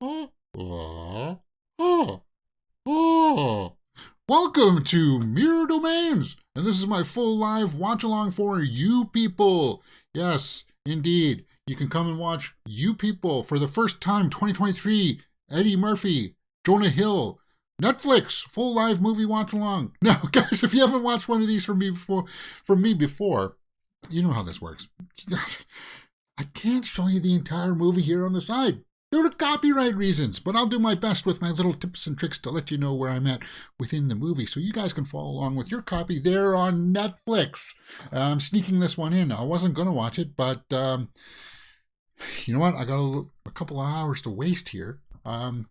Oh, oh, oh, oh. Welcome to Mirror Domains, and this is my full live watch along for you people. Yes, indeed. You can come and watch You People for the first time 2023. Eddie Murphy, Jonah Hill, Netflix, full live movie watch along. Now, guys, if you haven't watched one of these from me before, you know how this works. I can't show you the entire movie here on the side due to copyright reasons, but I'll do my best with my little tips and tricks to let you know where I'm at within the movie so you guys can follow along with your copy there on Netflix. I'm sneaking this one in. I wasn't going to watch it, but you know what? I got a couple of hours to waste here. And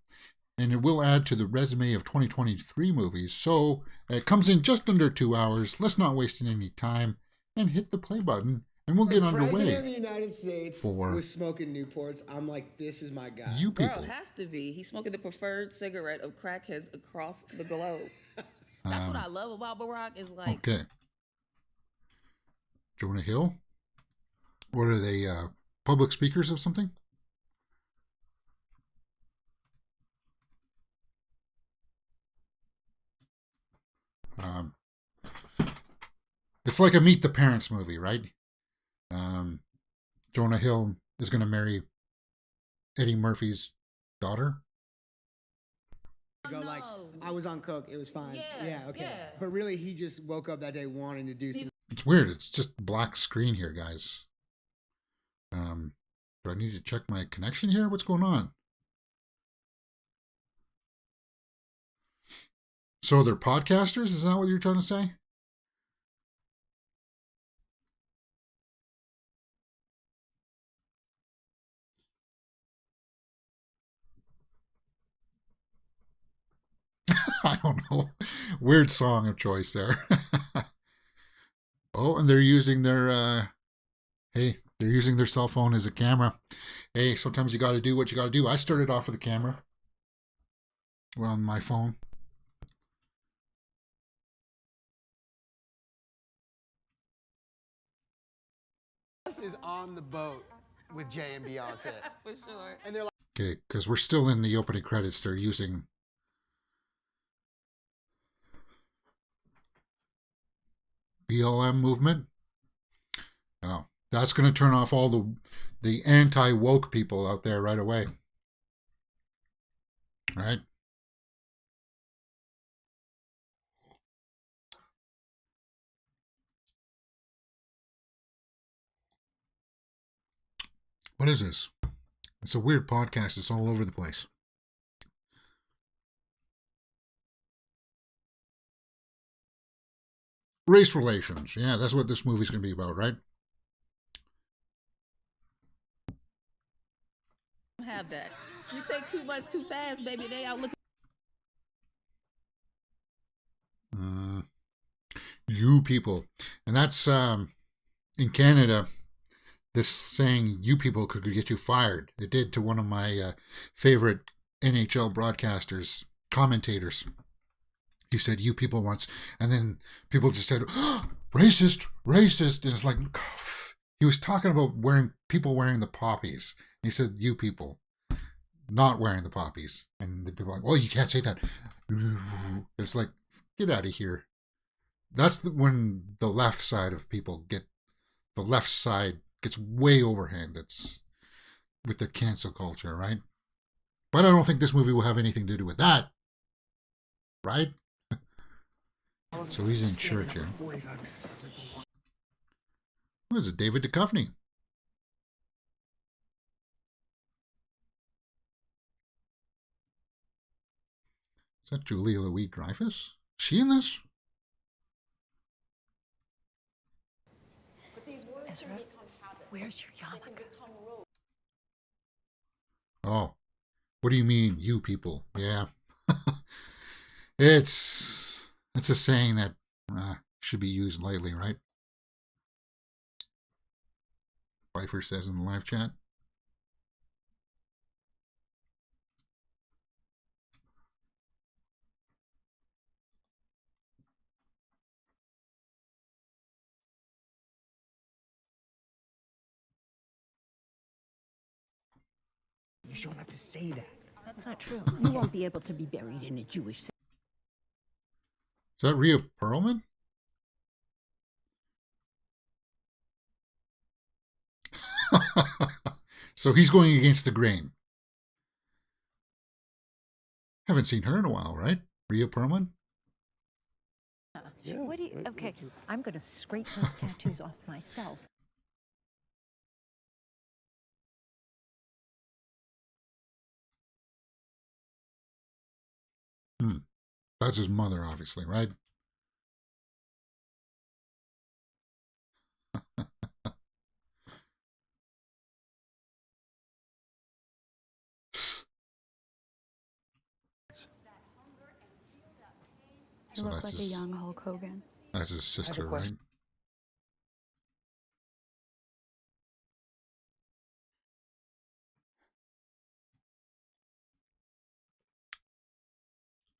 it will add to the resume of 2023 movies. So it comes in just under 2 hours. Let's not waste any time and hit the play button, and we'll get underway. The President of the United States was smoking Newports. I'm like, this is my guy. You people. Bro, has to be. He's smoking the preferred cigarette of crackheads across the globe. That's what I love about Barack is like... Okay. Jonah Hill? What are they, public speakers of something? It's like a Meet the Parents movie, right? Jonah Hill is going to marry Eddie Murphy's daughter. Go like, I was on coke, it was fine. Yeah, okay. yeah. But really, he just woke up that day wanting to do some. It's weird. It's just black screen here, guys. Do I need to check my connection here? What's going on? So they're podcasters? Is that what you're trying to say? I don't know. Weird song of choice there. Oh, and they're using their hey, they're using their cell phone as a camera. Hey, sometimes you got to do what you got to do. I started off with a camera. Well, on my phone. This is on the boat with Jay and Beyonce. For sure. And they're like, Okay, because we're still in the opening credits. They're using BLM movement. Oh, that's going to turn off all the anti-woke people out there right away. Right? What is this? It's a weird podcast. It's all over the place. Race relations. Yeah, that's what this movie's going to be about, right? Have that. You take too much too fast, baby. They out looking... You people. And that's, in Canada, this saying, you people, could get you fired. It did to one of my favorite NHL broadcasters, commentators. He said, you people once. And then people just said, oh, racist, racist. And it's like, he was talking about people wearing the poppies. And he said, you people not wearing the poppies. And the people are like, well, you can't say that. It's like, get out of here. That's when the left side of people the left side gets way overhand. It's with the cancel culture, right? But I don't think this movie will have anything to do with that. Right? So he's in church here. What is it, David Duchovny? Is that Julia Louis-Dreyfus? Is she in this? Ezra, where's your yarmulke? Oh, what do you mean, you people? Yeah. It's a saying that should be used lightly, right? Pfeiffer says in the live chat. you don't have to say that. That's not true. You won't be able to be buried in a Jewish cemetery. Is that Rhea Perlman? So he's going against the grain. Haven't seen her in a while, right? Rhea Perlman? Yeah, what do you... Okay, I'm going to scrape those tattoos off myself. That's his mother, obviously, right? You look like a young Hulk Hogan. That's his sister, right?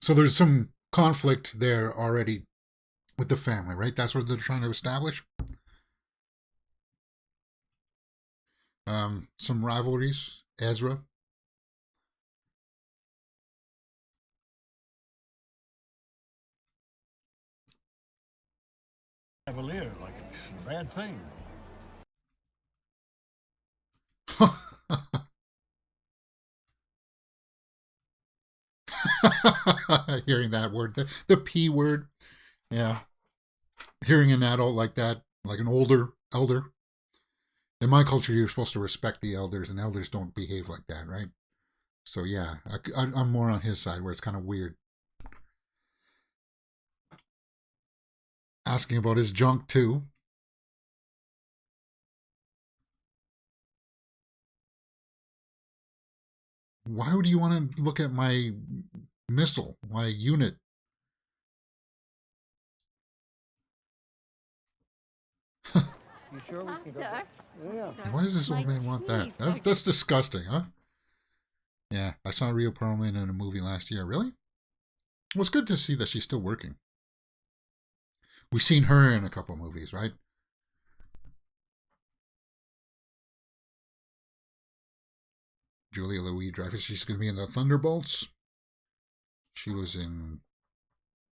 So there's some conflict there already with the family, right? That's what they're trying to establish. Some rivalries. Ezra. Cavalier, like it's a bad thing. Hearing that word, the P word. Yeah. Hearing an adult like that, like an elder. In my culture, you're supposed to respect the elders, and elders don't behave like that, right? So yeah, I'm more on his side, where it's kind of weird. Asking about his junk too. Why would you want to look at my missile, my unit? You sure we can go? Yeah. Why does this old man want that? That's disgusting, huh? Yeah, I saw Rhea Perlman in a movie last year. Really? Well, it's good to see that she's still working. We've seen her in a couple movies, right? Julia Louis-Dreyfus, she's going to be in the Thunderbolts. She was in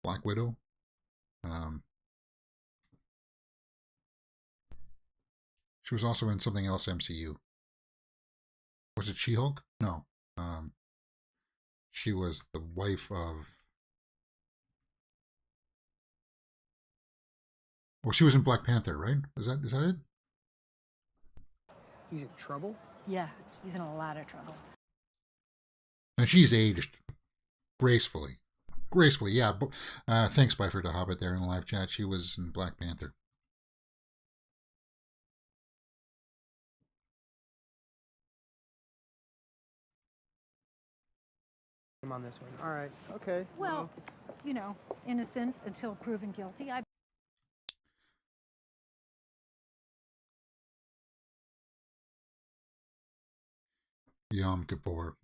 Black Widow. She was also in something else MCU. Was it She-Hulk? No. She was the wife of... Well, she was in Black Panther, right? Is that it? He's in trouble? Yeah, he's in a lot of trouble. And she's aged gracefully. Gracefully, yeah. Thanks, Byford, to Hobbit there in the live chat. She was in Black Panther. I'm on this one. All right. Okay. Well, you know, innocent until proven guilty. Yom Kippur.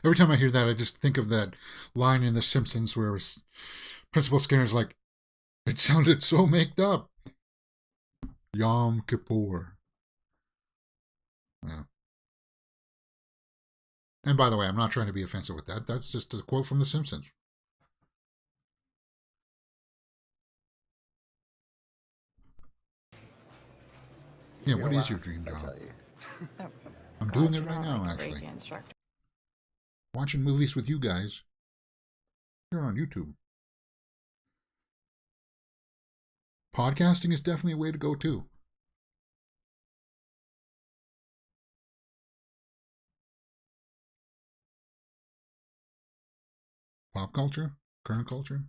Every time I hear that, I just think of that line in The Simpsons where Principal Skinner's like, it sounded so made up. Yom Kippur. Yeah. And by the way, I'm not trying to be offensive with that. That's just a quote from The Simpsons. Yeah, what is your dream job? I'm doing it right now, actually. Watching movies with you guys here on YouTube. Podcasting is definitely a way to go, too. Pop culture? Current culture?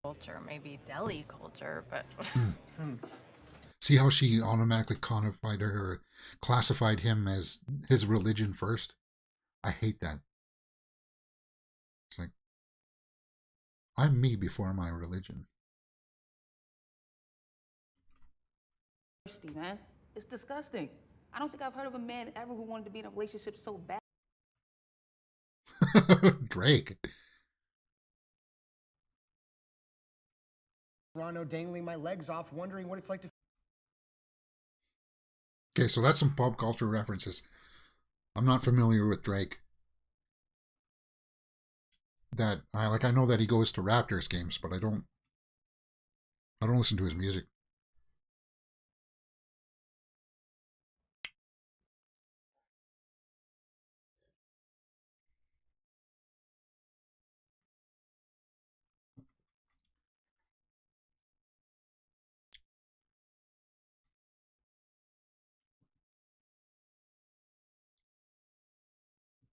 Culture, maybe deli culture, but See how she automatically codified or classified him as his religion first? I hate that. It's like, I'm me before my religion. Man, it's disgusting. I don't think I've heard of a man ever who wanted to be in a relationship so bad. Drake. Toronto dangling my legs off, wondering what it's like to Okay, so that's some pop culture references. I'm not familiar with Drake. I know that he goes to Raptors games, but I don't listen to his music.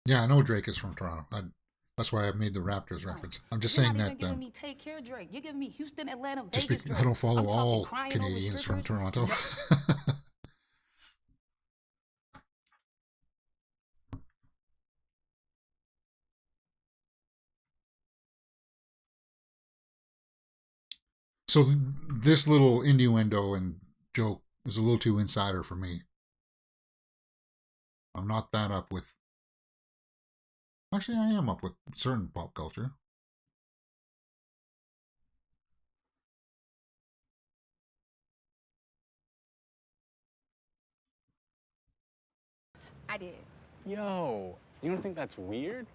Yeah, I know Drake is from Toronto. That's why I made the Raptors reference. I'm just saying that Giving me Take Care Drake. You're giving me Houston, Atlanta, just Vegas Drake. I don't follow I'm all crying over Canadians from strippers. Toronto. So this little innuendo and joke is a little too insider for me. I'm not that up with. Actually, I am up with certain pop culture. I did. Yo, you don't think that's weird?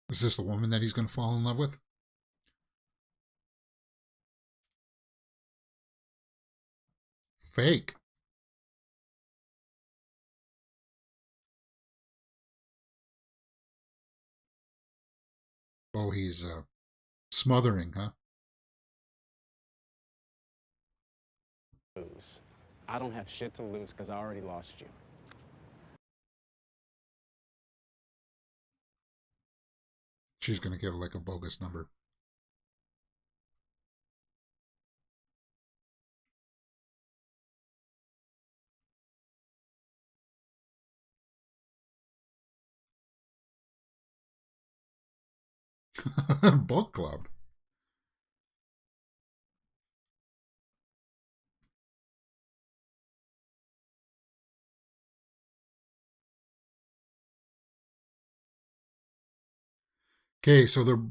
Is this the woman that he's going to fall in love with? Fake. Oh, he's smothering, huh? Lose. I don't have shit to lose because I already lost you. She's going to give like a bogus number. Book club. Okay, so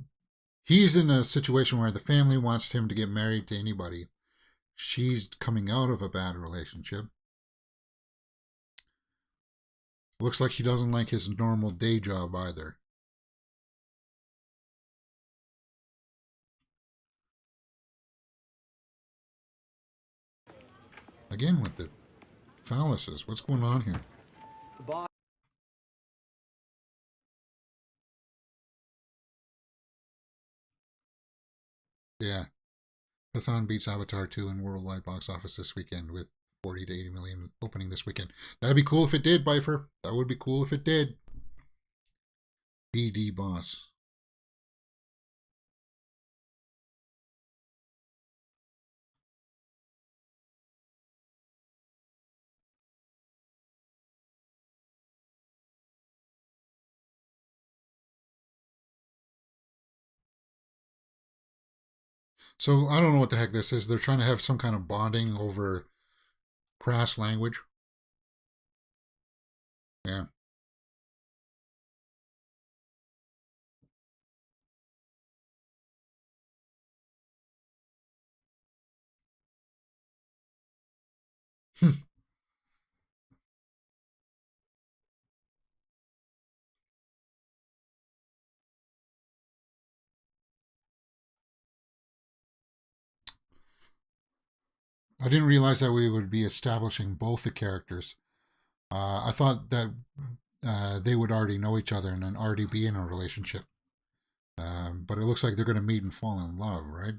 he's in a situation where the family wants him to get married to anybody. She's coming out of a bad relationship. Looks like he doesn't like his normal day job either. Again with the phalluses. What's going on here? Yeah. Python beats Avatar 2 in worldwide box office this weekend with 40 to 80 million opening this weekend. That'd be cool if it did, Bifer. That would be cool if it did. BD Boss. So I don't know what the heck this is. They're trying to have some kind of bonding over crass language. Yeah. I didn't realize that we would be establishing both the characters. I thought that they would already know each other and then already be in a relationship. But it looks like they're going to meet and fall in love, right?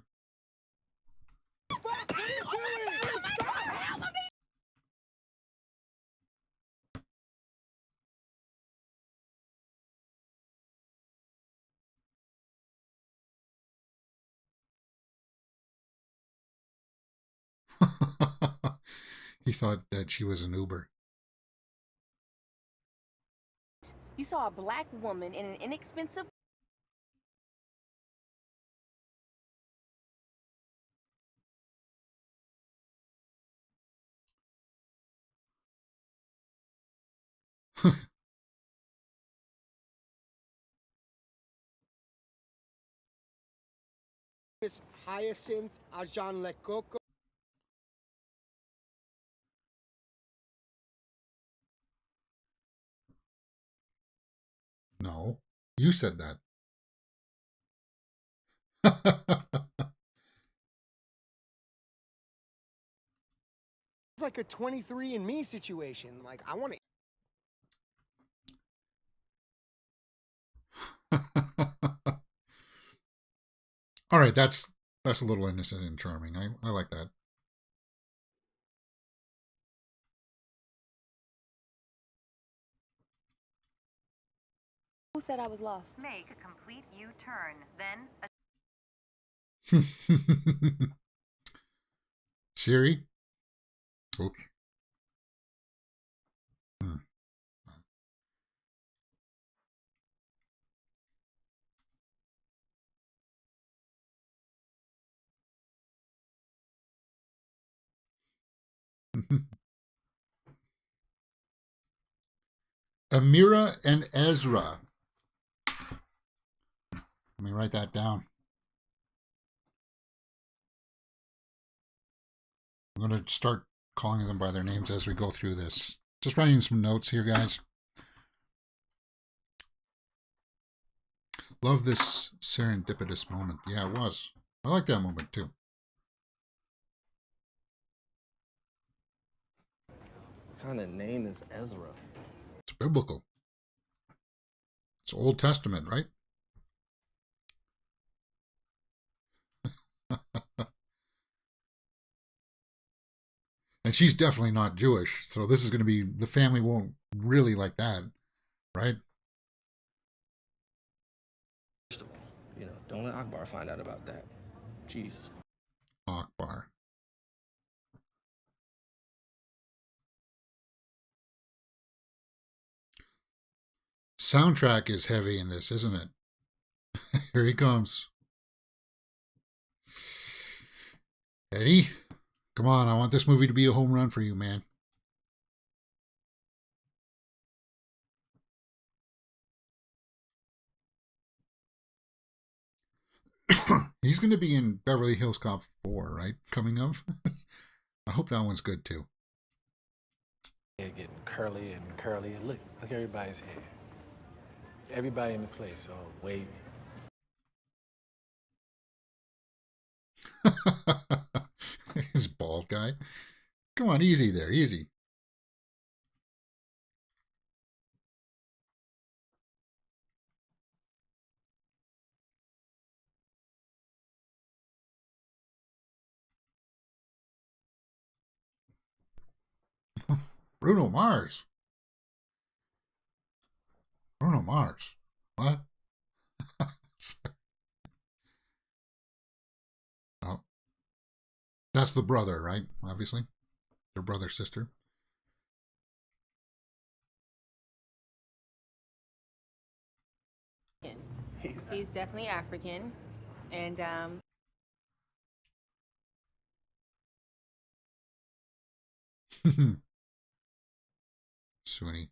He thought that she was an Uber. You saw a black woman in an inexpensive Miss Hyacinth Ajan Lekoko. No, you said that. It's like a 23andMe situation. Like, I want to. All right, that's a little innocent and charming. I like that. Who said I was lost? Make a complete U-turn, then Siri? Oops. Amira and Ezra. Let me write that down. I'm going to start calling them by their names as we go through this. Just writing some notes here, guys. Love this serendipitous moment. Yeah, it was. I like that moment too. What kind of name is Ezra? It's biblical. It's Old Testament, right? And she's definitely not Jewish, so this is going to be, the family won't really like that, right? First of all, don't let Akbar find out about that. Jesus. Akbar. Soundtrack is heavy in this, isn't it? Here he comes. Eddie, come on, I want this movie to be a home run for you, man. He's going to be in Beverly Hills Cop 4, right? Coming up. I hope that one's good too. Hair getting curly and curly. Look everybody's hair. Everybody in the place, all wavy. This bald guy. Come on, easy there, easy. Bruno Mars. Bruno Mars. What? Oh. That's the brother, right? Obviously. Their brother, sister. He's definitely African. And, Sunni.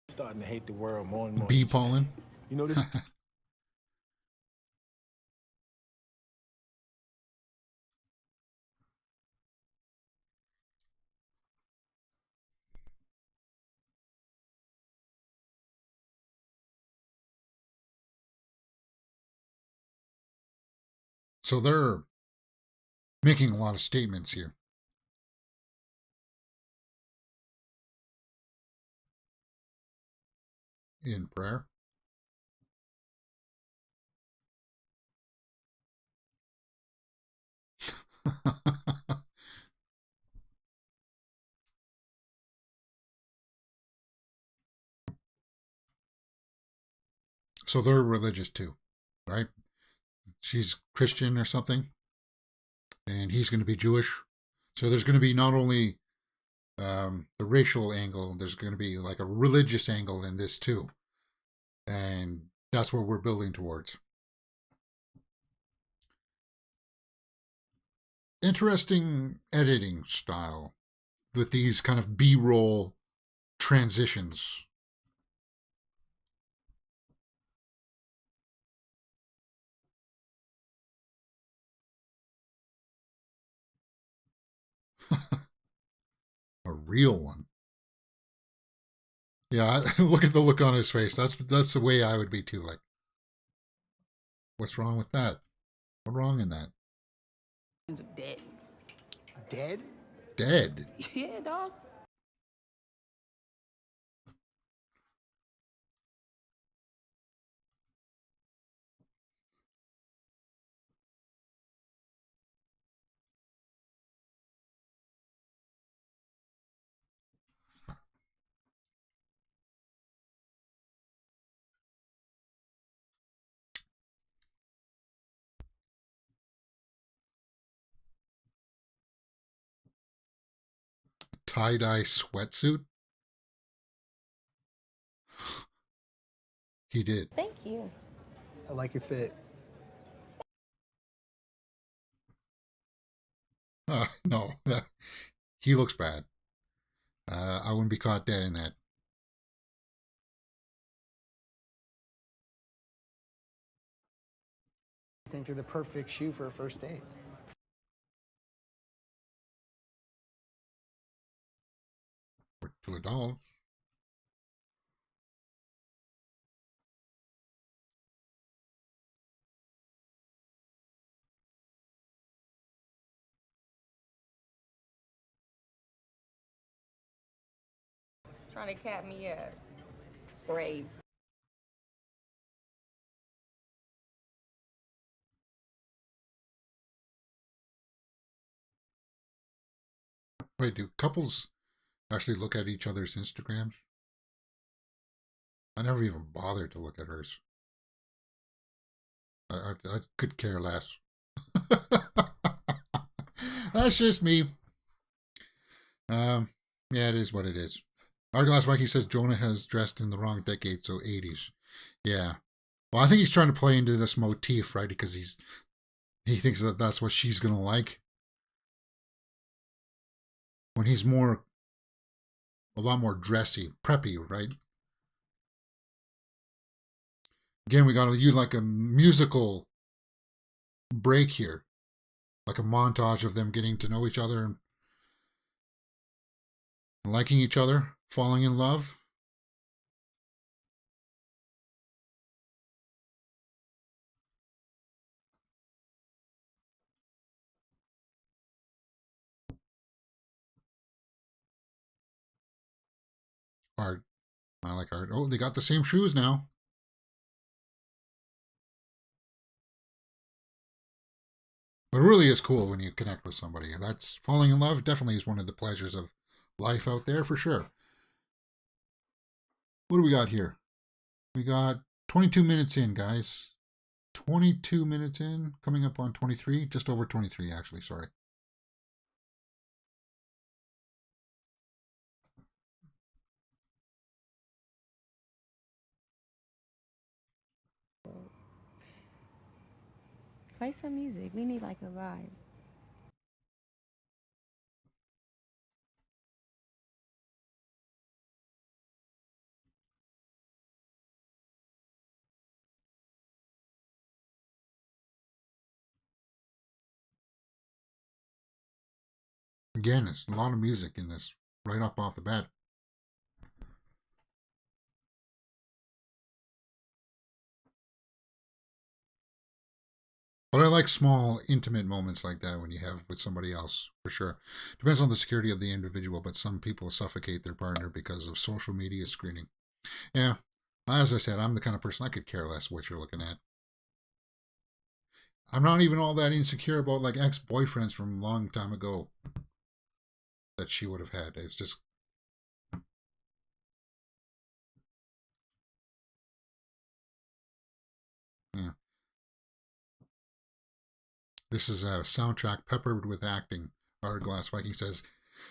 Starting to hate the world more and more. Bee pollen. You know this? So they're making a lot of statements here. In prayer. So they're religious too, right? She's Christian or something, and he's going to be Jewish. So there's going to be not only the racial angle. There's going to be like a religious angle in this too. And that's what we're building towards. Interesting editing style with these kind of B-roll transitions. A real one. Yeah, look at the look on his face. That's the way I would be too. Like, what's wrong with that? What's wrong in that? Dead. Dead? Dead? Yeah, dog. Tie-dye sweatsuit? He did. Thank you. I like your fit. No, he looks bad. I wouldn't be caught dead in that. I think you're the perfect shoe for a first date. For two adults. Trying to cap me up. Brave. Wait, do couples actually look at each other's Instagrams? I never even bothered to look at hers. I could care less. That's just me. Yeah, it is what it is. Hourglass Mikey says Jonah has dressed in the wrong decade, so 80s. Yeah. Well, I think he's trying to play into this motif, right? Because he thinks that that's what she's going to like. When he's a lot more dressy, preppy, right? Again, we got to use like a musical break here. Like a montage of them getting to know each other and liking each other, falling in love. Art. I like art. Oh, they got the same shoes now. But it really is cool when you connect with somebody. That's falling in love definitely is one of the pleasures of life out there for sure. What do we got here? We got 22 minutes in, guys. 22 minutes in, coming up on 23, just over 23 actually, sorry. Play some music. We need like a vibe. Again, it's a lot of music in this right up off the bat. But I like small, intimate moments like that when you have with somebody else, for sure. Depends on the security of the individual, but some people suffocate their partner because of social media screening. Yeah, as I said, I'm the kind of person I could care less what you're looking at. I'm not even all that insecure about like ex-boyfriends from a long time ago that she would have had. It's just... Yeah. This is a soundtrack peppered with acting. Hourglass Viking says,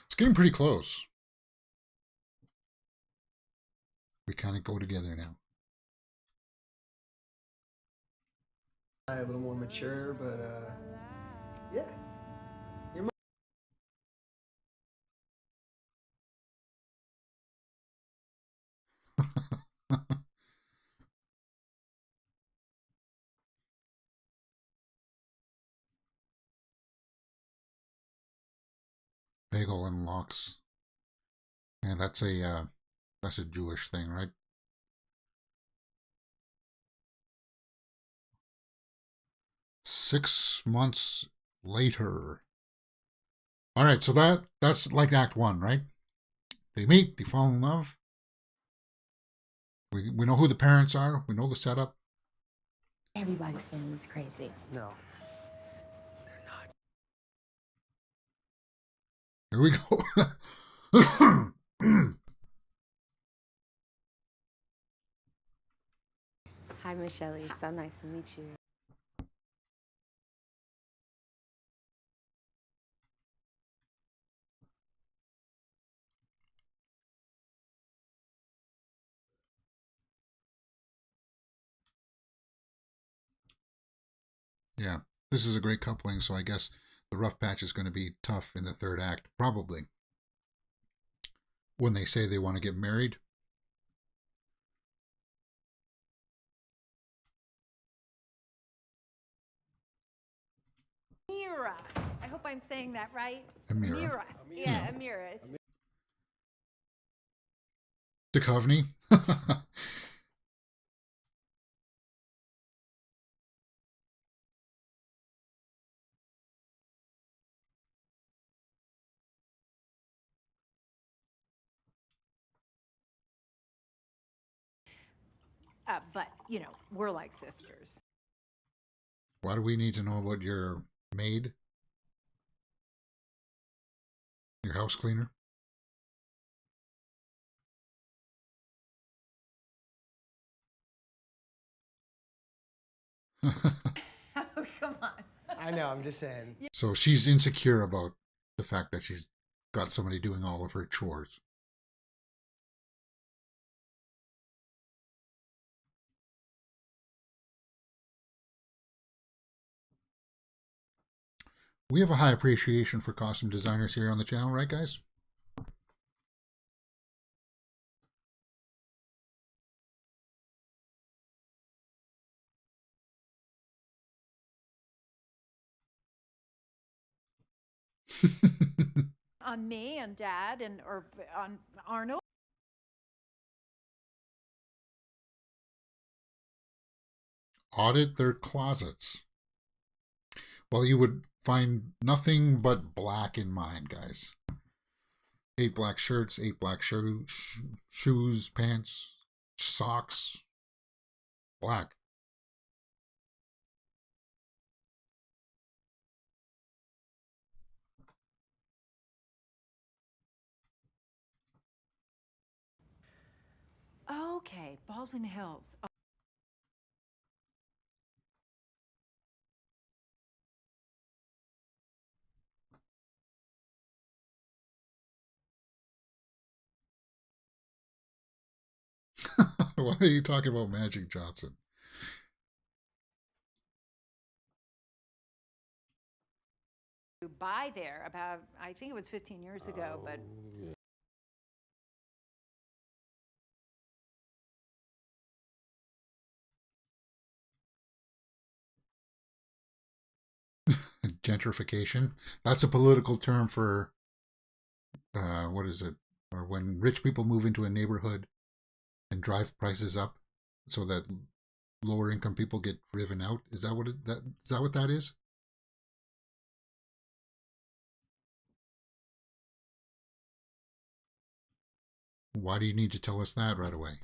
it's getting pretty close. We kind of go together now. A little more mature, but yeah. You're Bagel and lox. And that's a Jewish thing, right? Six months later. All right, so that's like Act 1, right? They meet, they fall in love. We know who the parents are. We know the setup. Everybody's family's crazy. no. Here we go. Hi, Michelle. So nice to meet you. Yeah, this is a great coupling, so I guess the rough patch is going to be tough in the third act, probably. When they say they want to get married. Amira. I hope I'm saying that right. Amira. Yeah, Amira. It's Duchovny. but, you know, we're like sisters. Why do we need to know about your maid? Your house cleaner? Oh, come on. I know, I'm just saying. So she's insecure about the fact that she's got somebody doing all of her chores. We have a high appreciation for costume designers here on the channel, right, guys? On me and Dad or on Arnold. Audit their closets. Well, you would find nothing but black in mine, guys. 8 black shirts, 8 black shoes, pants, socks. Black. Okay, Baldwin Hills. Why are you talking about Magic Johnson? Buy there about, I think it was 15 years ago, but Gentrification. That's a political term for, what is it? Or when rich people move into a neighborhood and drive prices up so that lower income people get driven out. Is that what that is? Why do you need to tell us that right away?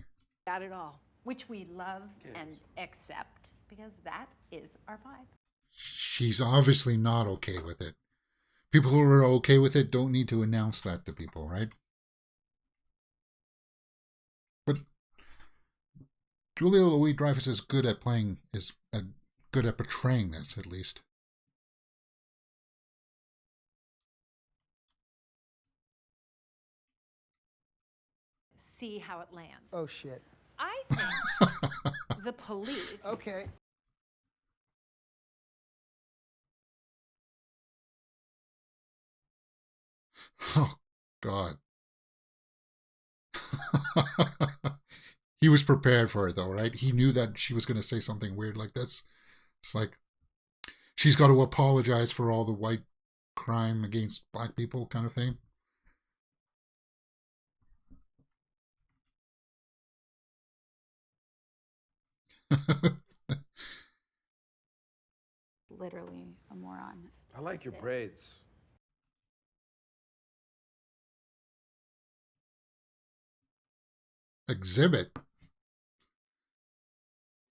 not at all, which we love and accept because that is our vibe. She's obviously not okay with it. People who are okay with it don't need to announce that to people, right? But Julia Louis-Dreyfus is good at good at portraying this, at least. see how it lands. Oh, shit. I think the police. Okay. Oh, God. He was prepared for it, though, right? He knew that she was going to say something weird like this. It's like, she's got to apologize for all the white crime against black people kind of thing. Literally a moron. I like your braids. Exhibit?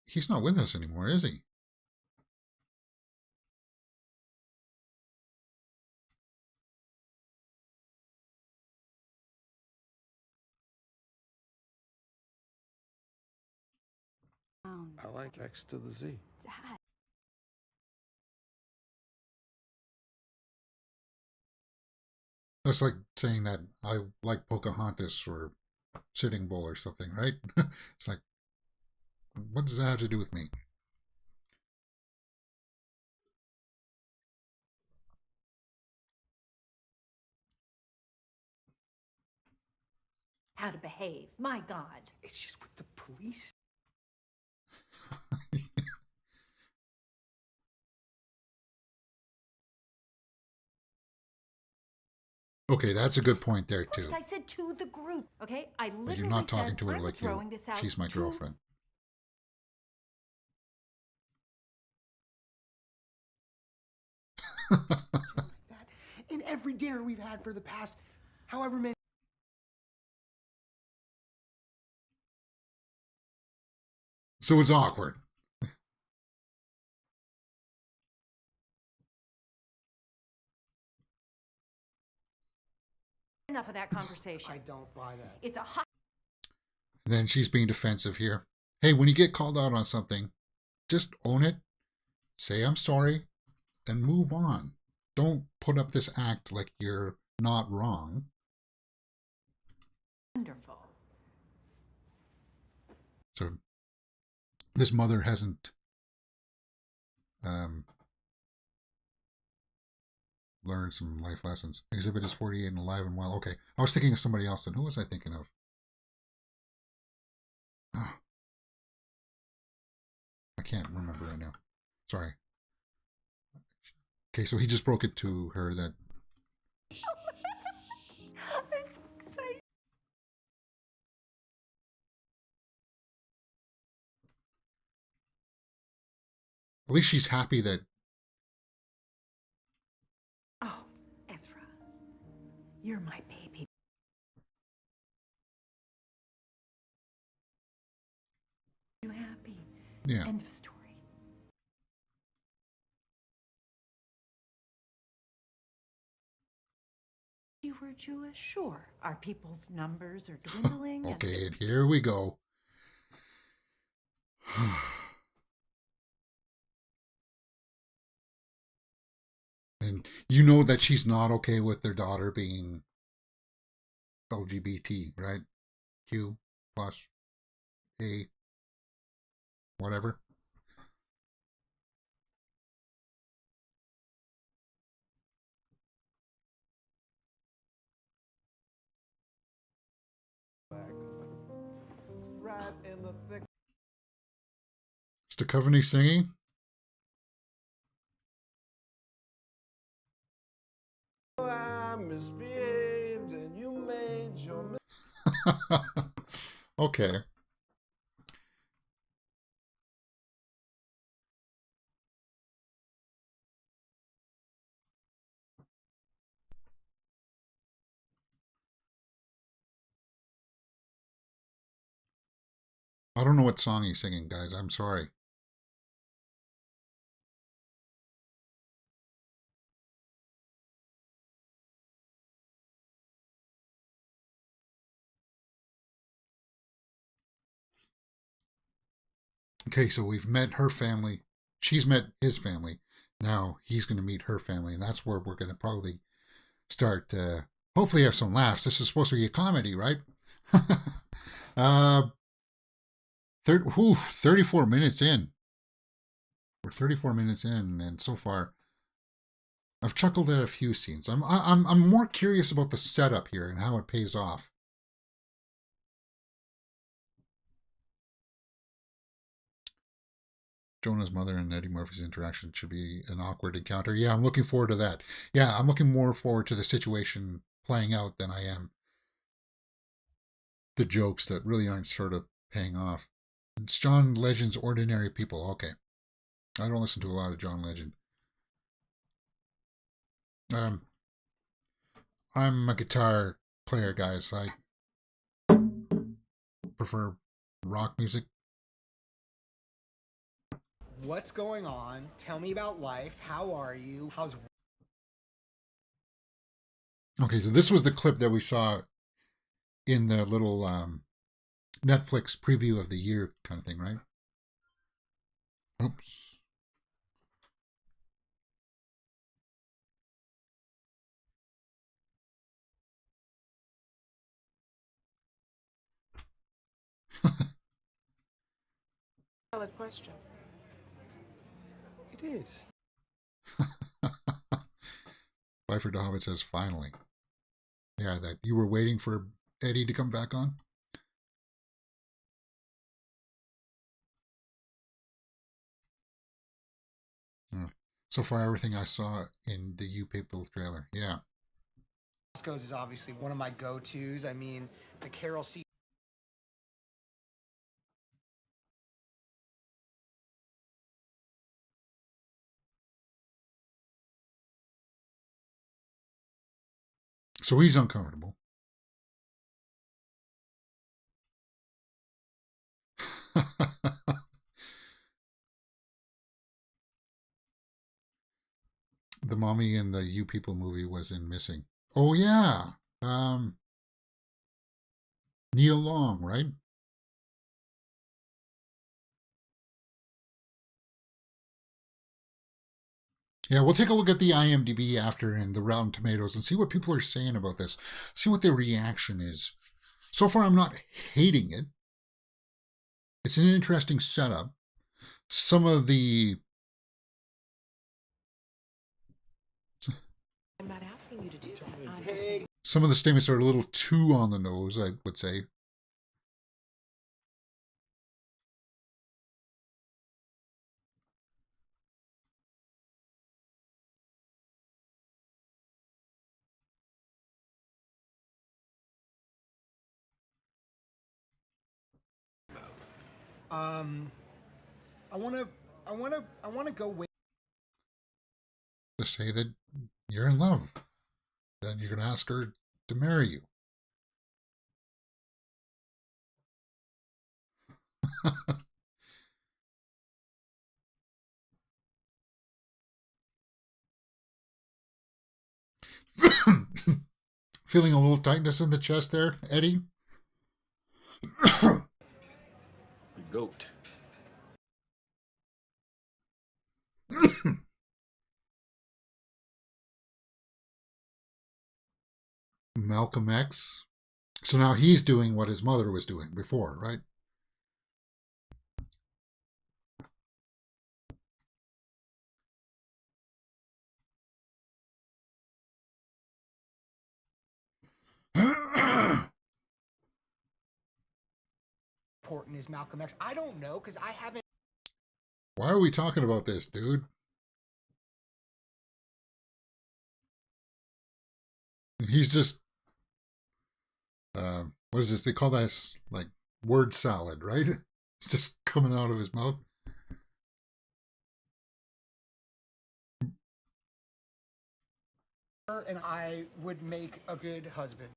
He's not with us anymore, is he? I like X to the Z. Dad. That's like saying that I like Pocahontas or Sitting Bull or something, right? It's like, what does that have to do with me? How to behave. My God. It's just with the police. Okay, that's a good point there, too. I said to the group, okay? I literally But you're not talking said, to her "I'm like throwing this out she's my to girlfriend. In every dinner we've had for the past however many. So it's awkward. Enough of that conversation. I don't buy that. It's a hot. And then she's being defensive here. Hey, when you get called out on something, just own it. Say I'm sorry, then move on. Don't put up this act like you're not wrong. Wonderful. So this mother hasn't learned some life lessons. Exhibit is 48 and alive and well. Okay, I was thinking of somebody else. Then who was I thinking of? Oh. I can't remember right now. Sorry. Okay, so he just broke it to her that. I'm so excited. At least she's happy that. Oh, Ezra, you're my baby. You happy? Yeah. End of story. You were Jewish? Sure. Our people's numbers are dwindling. Okay, and here we go. And you know that she's not okay with their daughter being LGBT, right? Q plus A, whatever. Right in the thick. Is Duchovny singing? I misbehaved and you made your Okay. I don't know what song he's singing, guys. I'm sorry. Okay, so we've met her family. She's met his family. Now he's going to meet her family, and that's where we're going to probably start. Hopefully, have some laughs. This is supposed to be a comedy, right? Uh, 34 minutes in. We're 34 minutes in, and so far, I've chuckled at a few scenes. I'm more curious about the setup here and how it pays off. Jonah's mother and Eddie Murphy's interaction should be an awkward encounter. Yeah, I'm looking forward to that. Yeah, I'm looking more forward to the situation playing out than I am the jokes that really aren't sort of paying off. It's John Legend's Ordinary People. Okay. I don't listen to a lot of John Legend. I'm a guitar player, guys. I prefer rock music. What's going on? Tell me about life. How are you? How's... Okay, so this was the clip that we saw in the little Netflix preview of the year kind of thing, right? Oops. Valid question. It is. Byford Hobbit says, finally. Yeah, that you were waiting for Eddie to come back on? So far, everything I saw in the You People trailer. Yeah. Roscoe's is obviously one of my go-tos. I mean, the Carol C. So he's uncomfortable. The mommy in the You People movie was in Missing. Oh, yeah. Neil Long, right? Yeah, we'll take a look at the IMDb after and the Rotten Tomatoes and see what people are saying about this. See what their reaction is. So far, I'm not hating it. It's an interesting setup. Some of the... I'm not asking you to do that. Hey. Some of the statements are a little too on the nose, I would say. I wanna go with... To say that you're in love. Then you're going to ask her to marry you. Feeling a little tightness in the chest there, Eddie? The goat. Malcolm X. So now he's doing what his mother was doing before, right? Important is Malcolm X. I don't know, because I haven't... Why are we talking about this, dude? He's just... what is this? They call that, like, word salad, right? It's just coming out of his mouth. And I would make a good husband.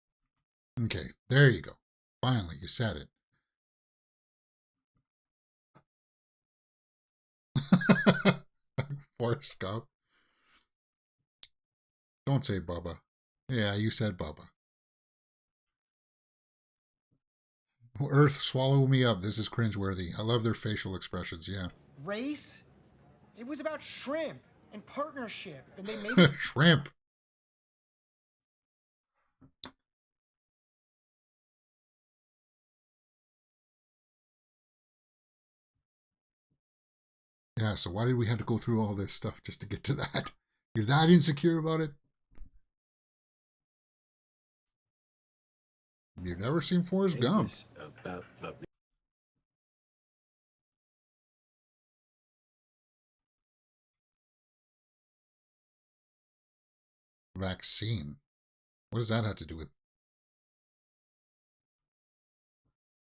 Okay, there you go. Finally, you said it. Forrest Gump. Don't say Bubba. Yeah, you said Bubba. Earth, swallow me up. This is cringeworthy. I love their facial expressions, yeah. Race? It was about shrimp and partnership. And they made shrimp. Yeah, so why did we have to go through all this stuff just to get to that? You're that insecure about it? You've never seen Forrest Gump. Vaccine. What does that have to do with?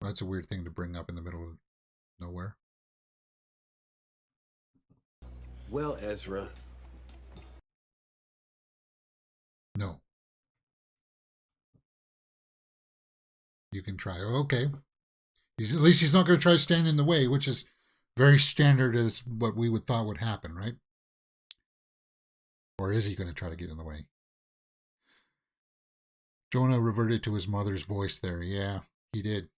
That's a weird thing to bring up in the middle of nowhere. Well, Ezra. No. You can try. Okay. At least he's not going to try to stand in the way, which is very standard as what we would thought would happen, right? Or is he going to try to get in the way? Jonah reverted to his mother's voice there. Yeah, he did.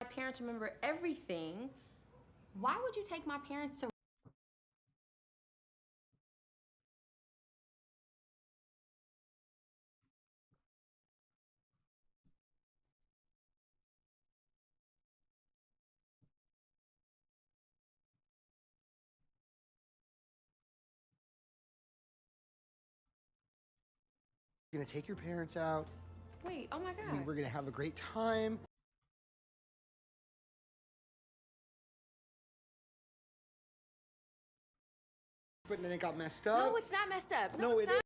My parents remember everything. Why would you take my parents to... You're gonna take your parents out. Wait, oh my God. We're gonna have a great time. But then it got messed up. No, it's not messed up. No, it's it not.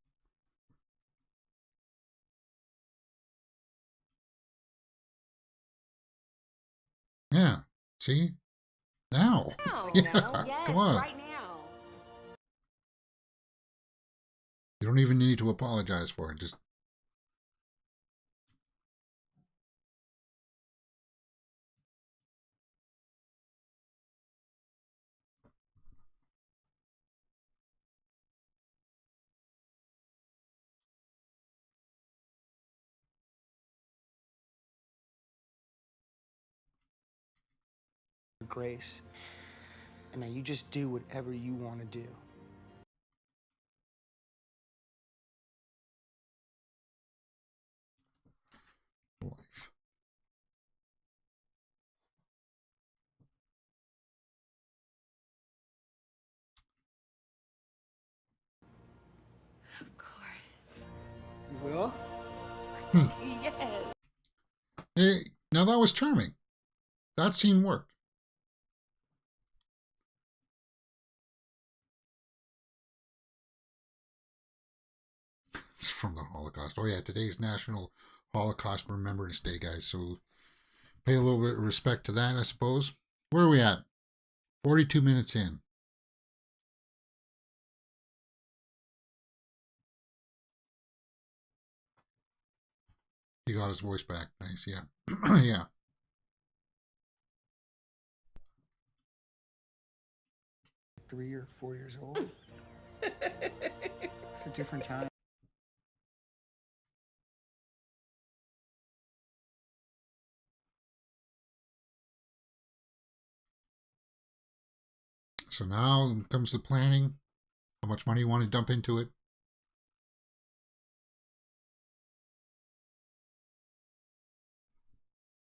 Yeah. See? Now. No, Yeah. no. Yes, Come on. right now. You don't even need to apologize for it. Just Grace. And now you just do whatever you want to do. life. Of course. You will? Yes. Hey, now that was charming. That scene worked. It's from the Holocaust. Oh yeah, today's National Holocaust Remembrance Day, guys. So pay a little bit of respect to that, I suppose. Where are we at? 42 minutes in. He got his voice back. Nice, yeah. Yeah. Three or 4 years old. It's a different time. So now comes the planning. How much money you want to dump into it?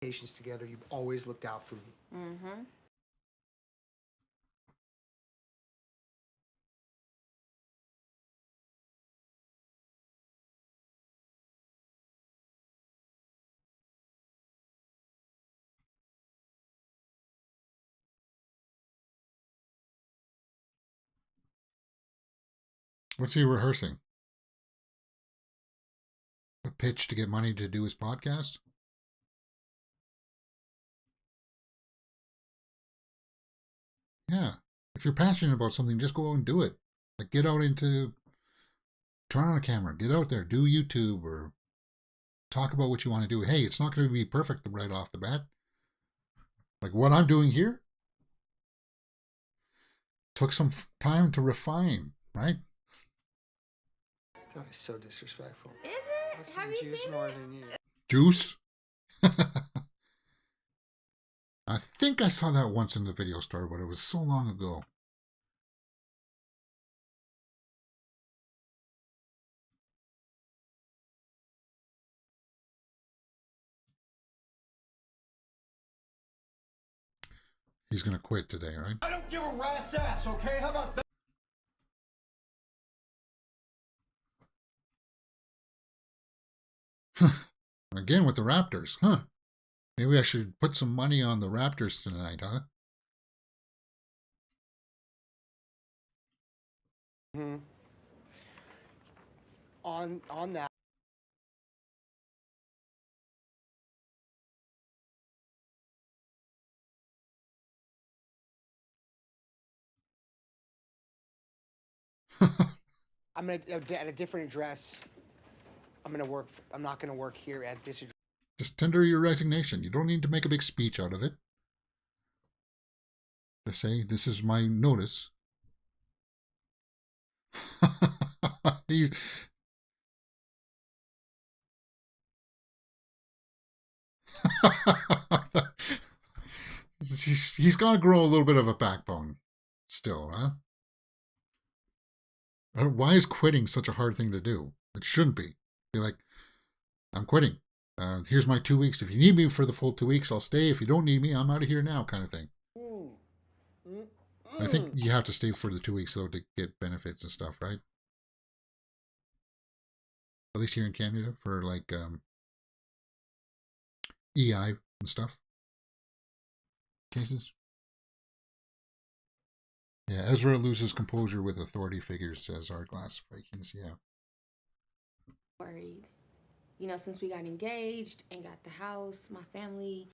Patients together, you've always looked out for me. Mm-hmm. What's he rehearsing? A pitch to get money to do his podcast? Yeah. If you're passionate about something, just go out and do it. Like get out into, turn on a camera, get out there, do YouTube or talk about what you want to do. Hey, it's not going to be perfect right off the bat. Like what I'm doing here took some time to refine, right? That is so disrespectful. Is I've it? seen Have you Juice seen more it? than you. Juice? I think I saw that once in the video store, but it was so long ago. He's going to quit today, right? I don't give a rat's ass, okay? How about that? Again with the Raptors, huh? Maybe I should put some money on the Raptors tonight, huh? On that. I'm gonna at a different address. I'm gonna work. I'm not gonna work here at this address. Just tender your resignation. You don't need to make a big speech out of it. Just say, this is my notice. he's he's got to grow a little bit of a backbone still, huh? Why is quitting such a hard thing to do? It shouldn't be. Be like, I'm quitting. Here's my 2 weeks. If you need me for the full 2 weeks, I'll stay. If you don't need me, I'm out of here now, kind of thing. I think you have to stay for the 2 weeks, though, to get benefits and stuff, right? At least here in Canada, for like EI and stuff. Cases. Yeah, Ezra loses composure with authority figures, says our Glass Vikings. Yeah. Worried. You know, since we got engaged and got the house, my family.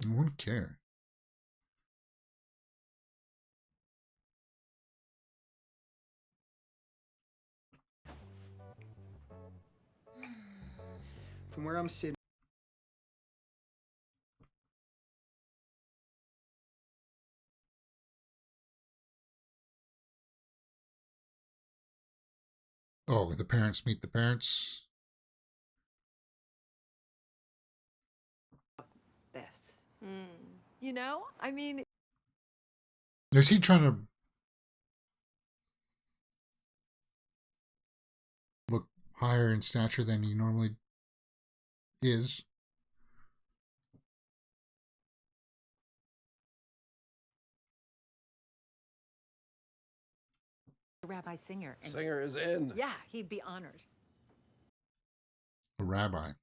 I wouldn't care. From where I'm sitting. Oh, the parents meet the parents. This. You know, I mean. Is he trying to look higher in stature than he normally is? Rabbi Singer. And Singer is in. yeah, he'd be honored. A rabbi.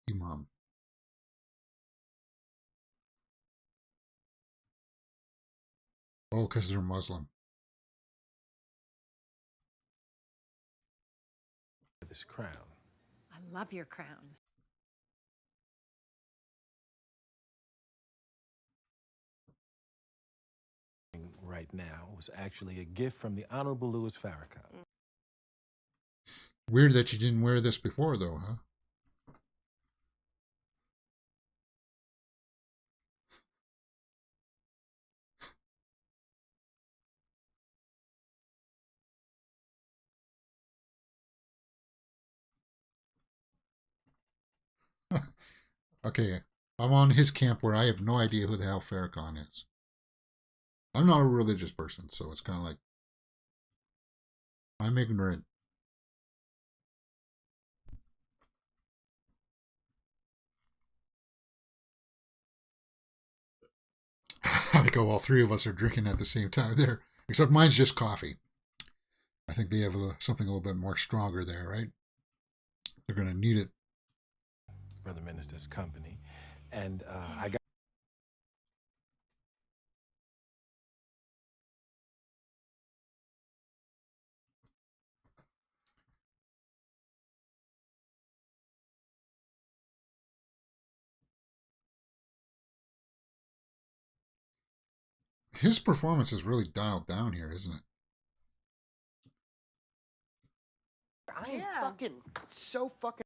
Imam. Oh, because they're Muslim. This crown. I love your crown. Right now was actually a gift from the Honorable Louis Farrakhan. Weird that you didn't wear this before, though, huh? Okay, I'm on his camp where I have no idea who the hell Farrakhan is. I'm not a religious person, so it's kind of like I'm ignorant. I think all three of us are drinking at the same time there, except mine's just coffee. I think they have something a little bit more stronger there, right? They're going to need it. Brother Minister's company. And I got His performance is really dialed down here, isn't it? I am fucking so fucking.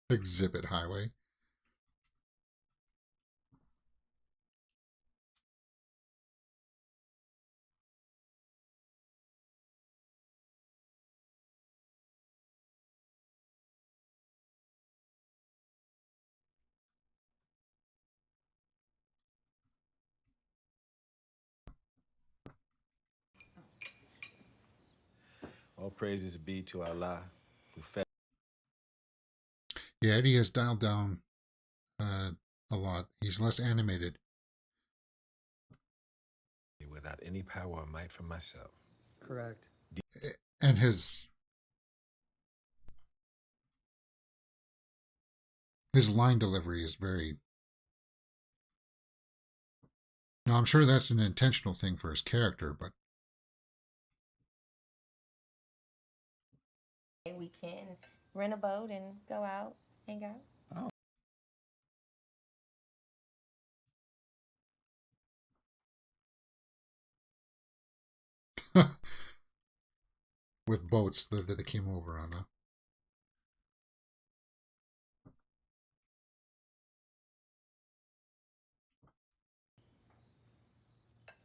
Exhibit highway. All praises be to Allah, who fed Yeah, Eddie has dialed down a lot. He's less animated. me without any power or might from myself. Correct. And his line delivery is very... Now, I'm sure that's an intentional thing for his character, but... We can rent a boat and go out, hang out. with boats that they came over on, huh?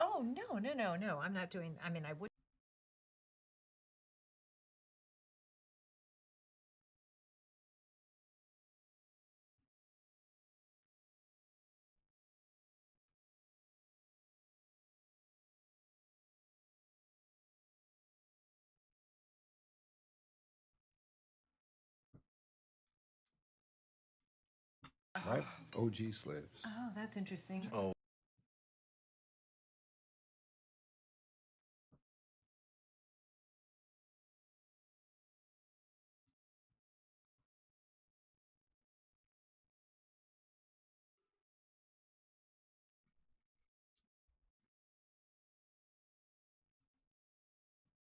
Oh, no. I'm not doing, I mean, I would. Right? OG slaves. Oh, that's interesting. Oh.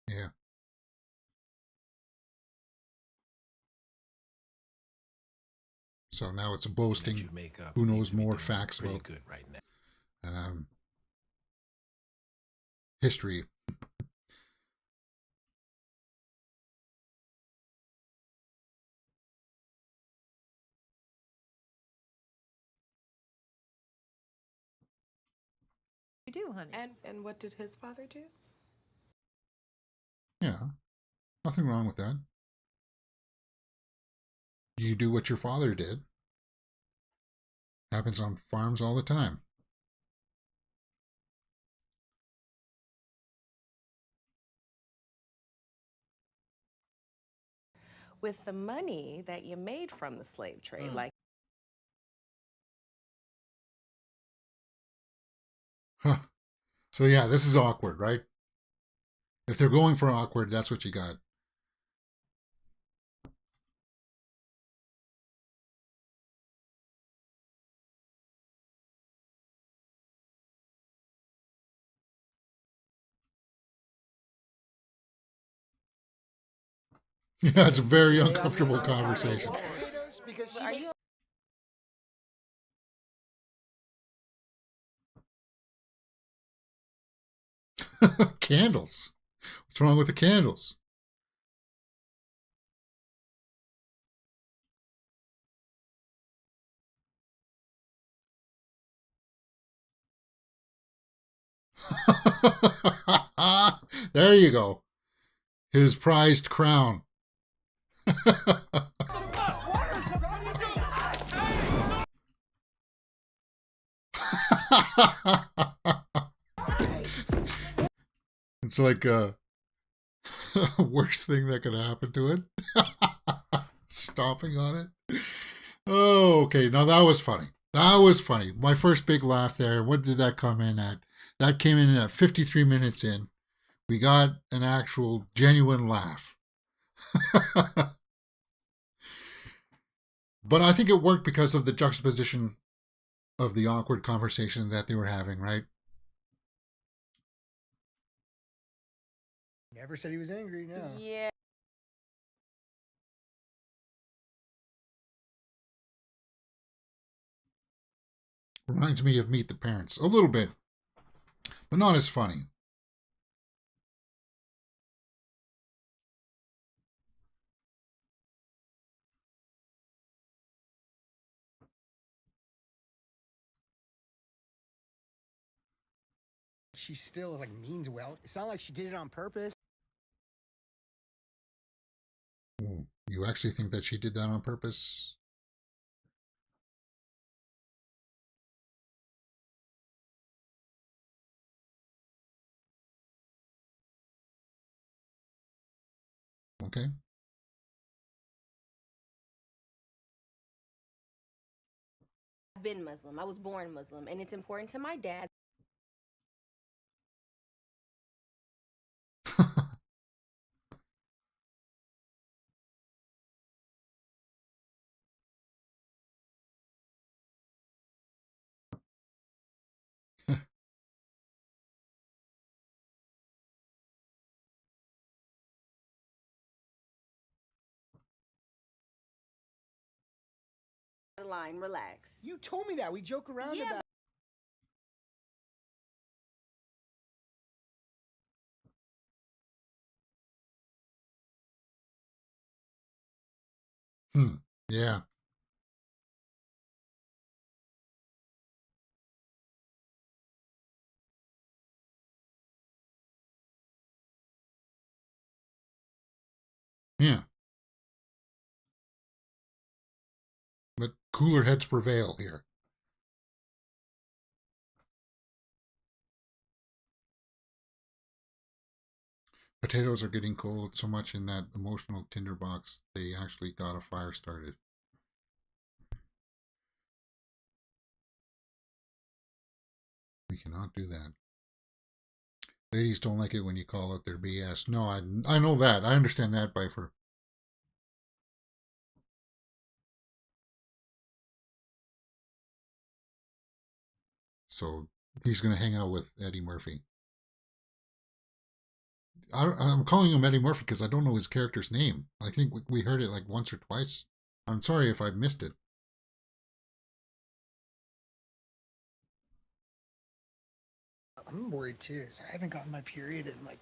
Yeah. So now it's boasting. Who knows more facts about good right now. History. You do, honey. And what did his father do? Yeah. Nothing wrong with that. You do what your father did. Happens on farms all the time. With the money that you made from the slave trade, like. Huh. So yeah, this is awkward, right? If they're going for awkward, that's what you got. Yeah, it's a very uncomfortable conversation. Are you Candles. What's wrong with the candles? There you go. His prized crown. It's like worst thing that could happen to it. Stomping on it. Oh, okay. Now that was funny. That was funny. My first big laugh there. What did that come in at? That came in at 53 minutes in. We got an actual genuine laugh. But I think it worked because of the juxtaposition of the awkward conversation that they were having, right? Never said he was angry, no. Yeah. Reminds me of Meet the Parents. A little bit. But not as funny. she still like means well. It's not like she did it on purpose. You actually think that she did that on purpose? Okay. I've been Muslim. I was born Muslim, and it's important to my dad. Line, relax. You told me that. We joke around about. Yeah. Yeah. Let cooler heads prevail here. Potatoes are getting cold so much in that emotional tinderbox, they actually got a fire started. We cannot do that. Ladies don't like it when you call out their BS. No, I know that. I understand that, Bifer. So he's going to hang out with Eddie Murphy. I'm calling him Eddie Murphy because I don't know his character's name. I think we heard it like once or twice. I'm sorry if I missed it. I'm worried too. So I haven't gotten my period in like.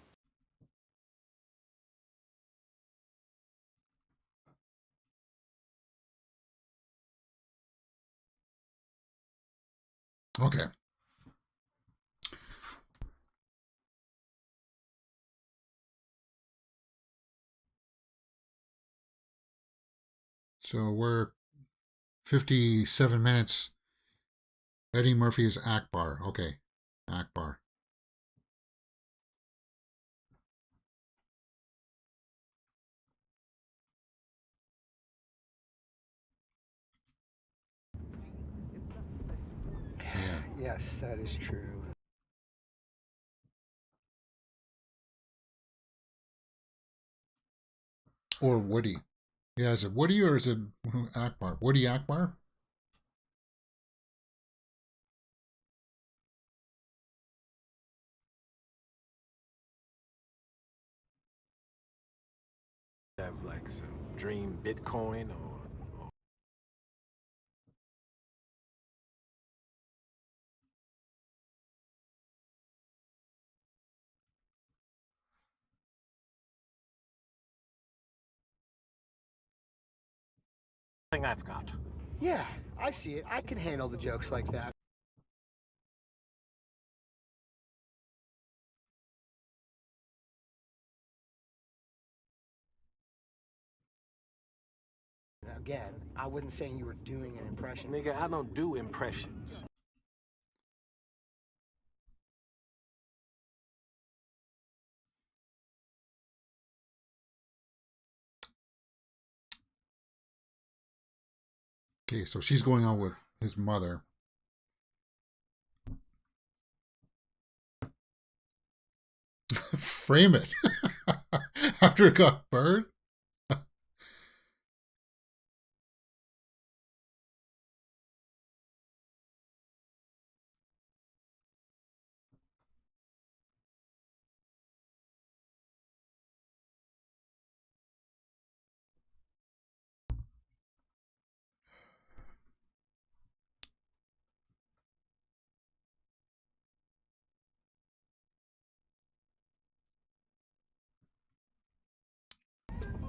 Okay. So we're 57 minutes. Eddie Murphy is Akbar. Okay. Akbar. Yeah. Yes, that is true. Or Woody. Yeah, is it Woody or is it Akbar? Woody Akbar? Have like some dream Bitcoin or thing I've got. Yeah, I see it. I can handle the jokes like that. Now, again, I wasn't saying you were doing an impression. Nigga, I don't do impressions. Okay, so she's going on with his mother. Frame it. After it got burned?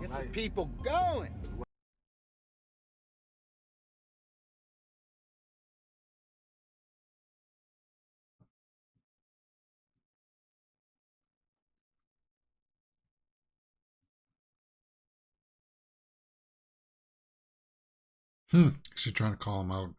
Get some people going. She's trying to call him out.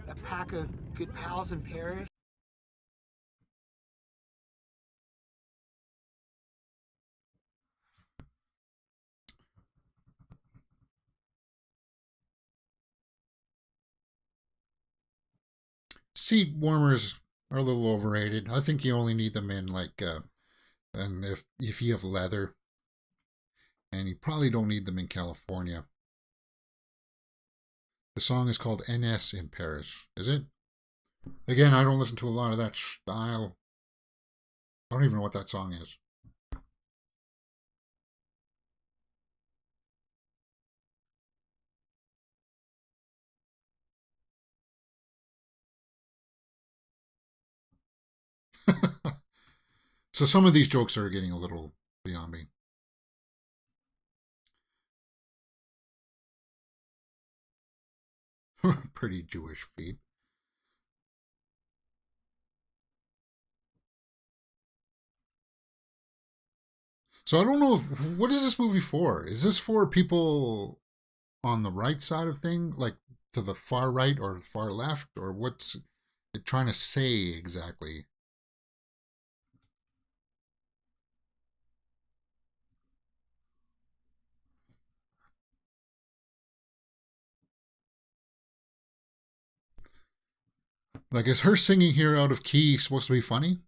A pack of good pals in Paris. Seat warmers are a little overrated. I think you only need them in like, and if you have leather, and you probably don't need them in California. The song is called NS in Paris, is it? Again, I don't listen to a lot of that style. I don't even know what that song is. So some of these jokes are getting a little beyond me. Pretty Jewish feet. So I don't know, what is this movie for? Is this for people on the right side of thing, like to the far right or far left, or what's it trying to say exactly? Like, is her singing here out of key supposed to be funny?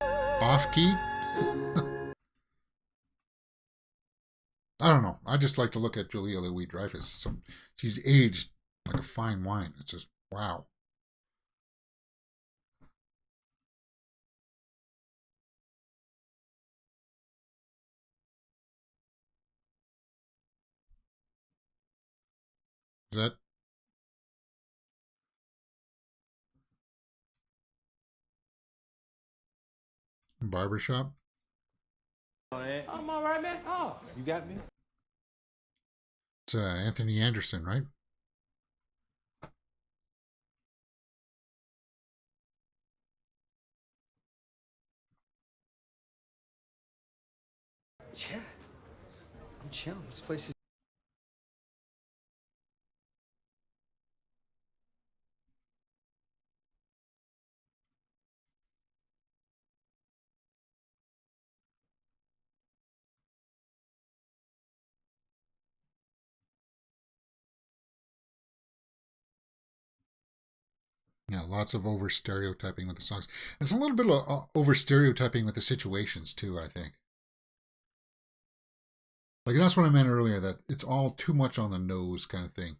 Off key? I don't know. I just like to look at Julia Louis-Dreyfus. She's aged like a fine wine. It's just, wow. Is that barbershop? I'm all right, man. Oh, you got me? It's Anthony Anderson, right? Yeah. I'm chilling. This place is. Yeah, lots of over stereotyping with the songs. It's a little bit of over stereotyping with the situations too, I think. Like, that's what I meant earlier, that it's all too much on the nose kind of thing.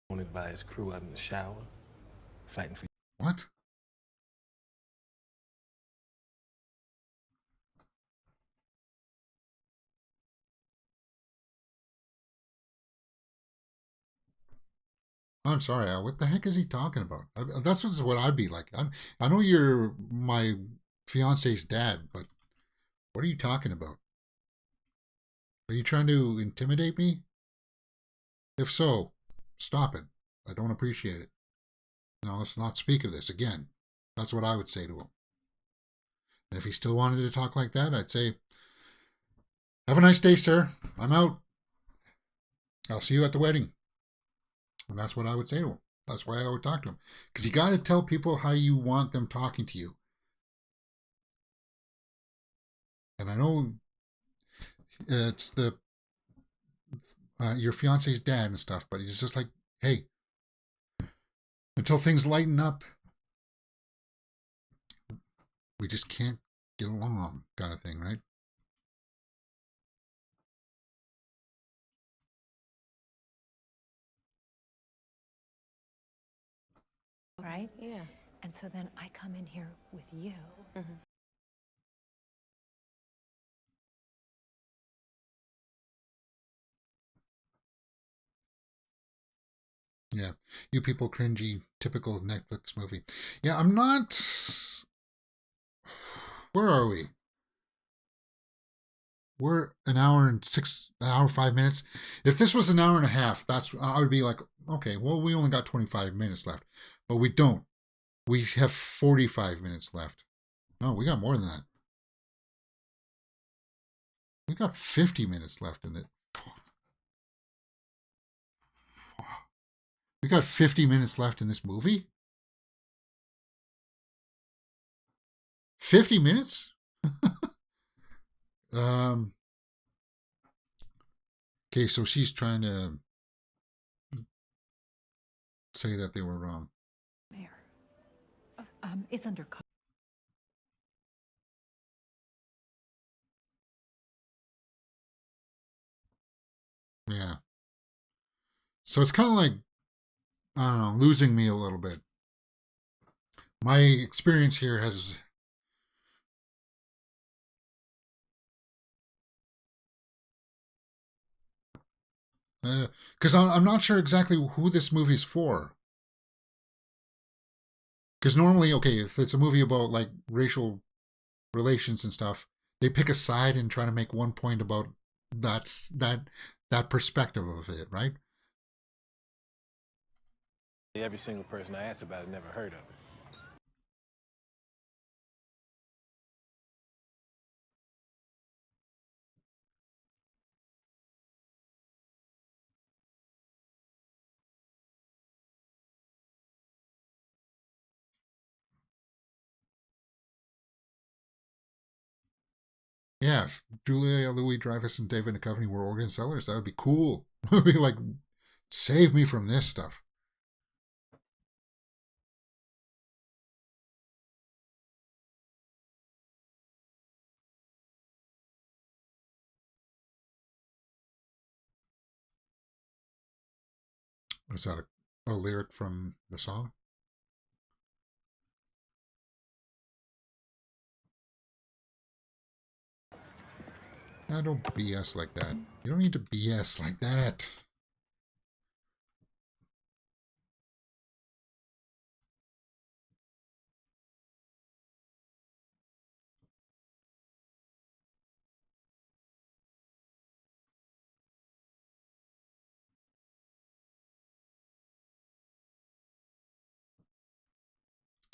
Wanted by his crew out in the shower, fighting for. What? I'm sorry, what the heck is he talking about? That's what I'd be like. I know you're my fiance's dad, but what are you talking about? Are you trying to intimidate me? If so, stop it. I don't appreciate it. Now, let's not speak of this again. That's what I would say to him. And if he still wanted to talk like that, I'd say, have a nice day, sir. I'm out. I'll see you at the wedding. And that's what I would say to him. That's why I would talk to him. Because you got to tell people how you want them talking to you. And I know it's your fiance's dad and stuff, but he's just like, hey, until things lighten up, we just can't get along, kind of thing, right? right? Yeah. And so then I come in here with you. Yeah, you people cringy, typical Netflix movie. Yeah, I'm not. Where are we? We're an hour 5 minutes. If this was an hour and a half, I would be like, okay, well, we only got 25 minutes left, but we don't. We have 45 minutes left. No, we got more than that. We got 50 minutes left in it. We got 50 minutes left in this movie? 50 minutes? Okay, so she's trying to say that they were wrong. There. It's under. Yeah. So it's kind of like, I don't know, losing me a little bit. My experience here has... Because I'm not sure exactly who this movie's for. Because normally, okay, if it's a movie about like racial relations and stuff, they pick a side and try to make one point about that perspective of it, right? Every single person I asked about it never heard of it. Yeah, if Julia Louis-Dreyfus and David Duchovny were organ sellers, that would be cool. It would be like, save me from this stuff. Is that a lyric from the song? Now don't BS like that. You don't need to BS like that.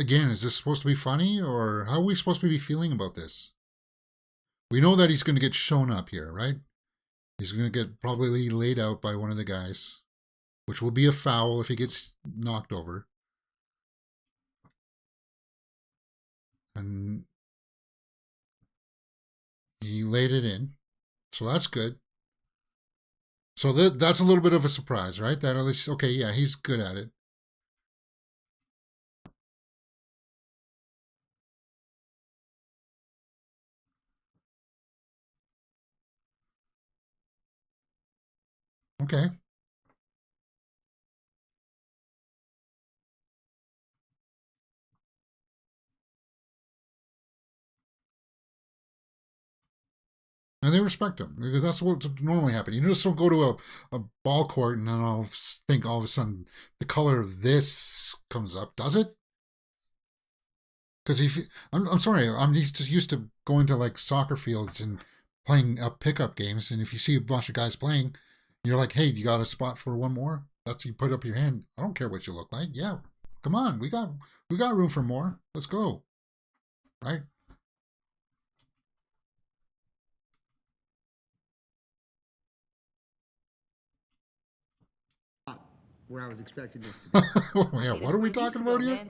Again, is this supposed to be funny, or how are we supposed to be feeling about this? We know that he's going to get shown up here, right? He's going to get probably laid out by one of the guys, which will be a foul if he gets knocked over. And he laid it in, so that's good. So that's a little bit of a surprise, right? That at least, okay, yeah, he's good at it. Okay. And they respect him because that's what's normally happening. You just don't go to a ball court and then I'll think all of a sudden the color of this comes up, does it? Because I'm sorry, I'm used to going to like soccer fields and playing pickup games, and if you see a bunch of guys playing, you're like, hey, you got a spot for one more? That's you put up your hand. I don't care what you look like. Yeah, come on, we got room for more. Let's go, right? Where I was expecting this to be. Yeah, what are we talking about here?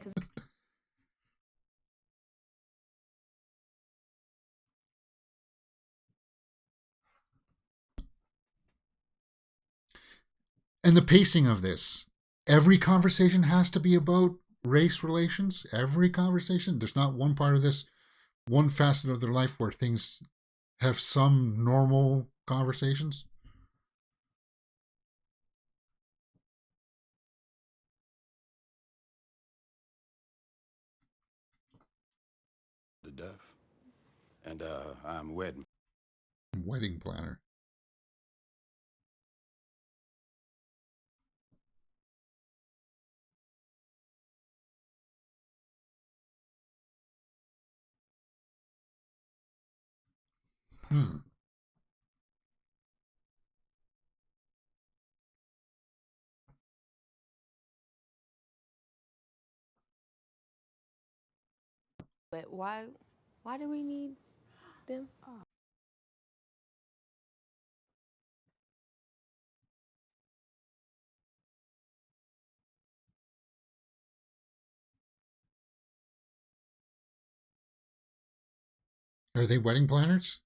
And the pacing of this, every conversation has to be about race relations. Every conversation. There's not one part of this, one facet of their life where things have some normal conversations. deaf. And I'm a wedding planner. But why do we need them? Are they wedding planners?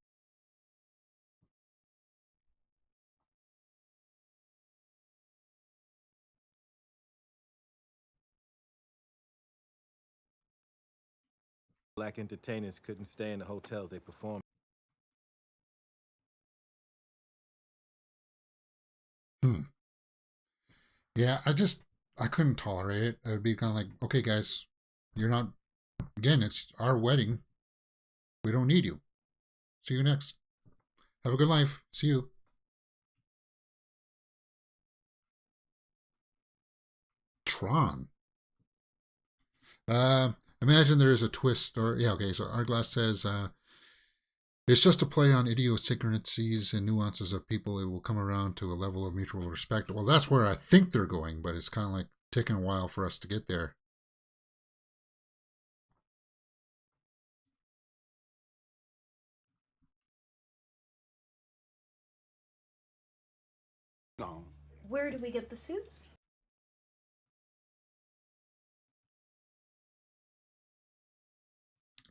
Black entertainers couldn't stay in the hotels they performed. Yeah, I couldn't tolerate it. I'd be kind of like, okay, guys, you're not, again, it's our wedding. We don't need you. See you next. Have a good life. See you. Tron. Imagine there is a twist, or, yeah, okay, so Artglass says, it's just a play on idiosyncrasies and nuances of people. It will come around to a level of mutual respect. Well, that's where I think they're going, but it's kind of like taking a while for us to get there. No. Where do we get the suits?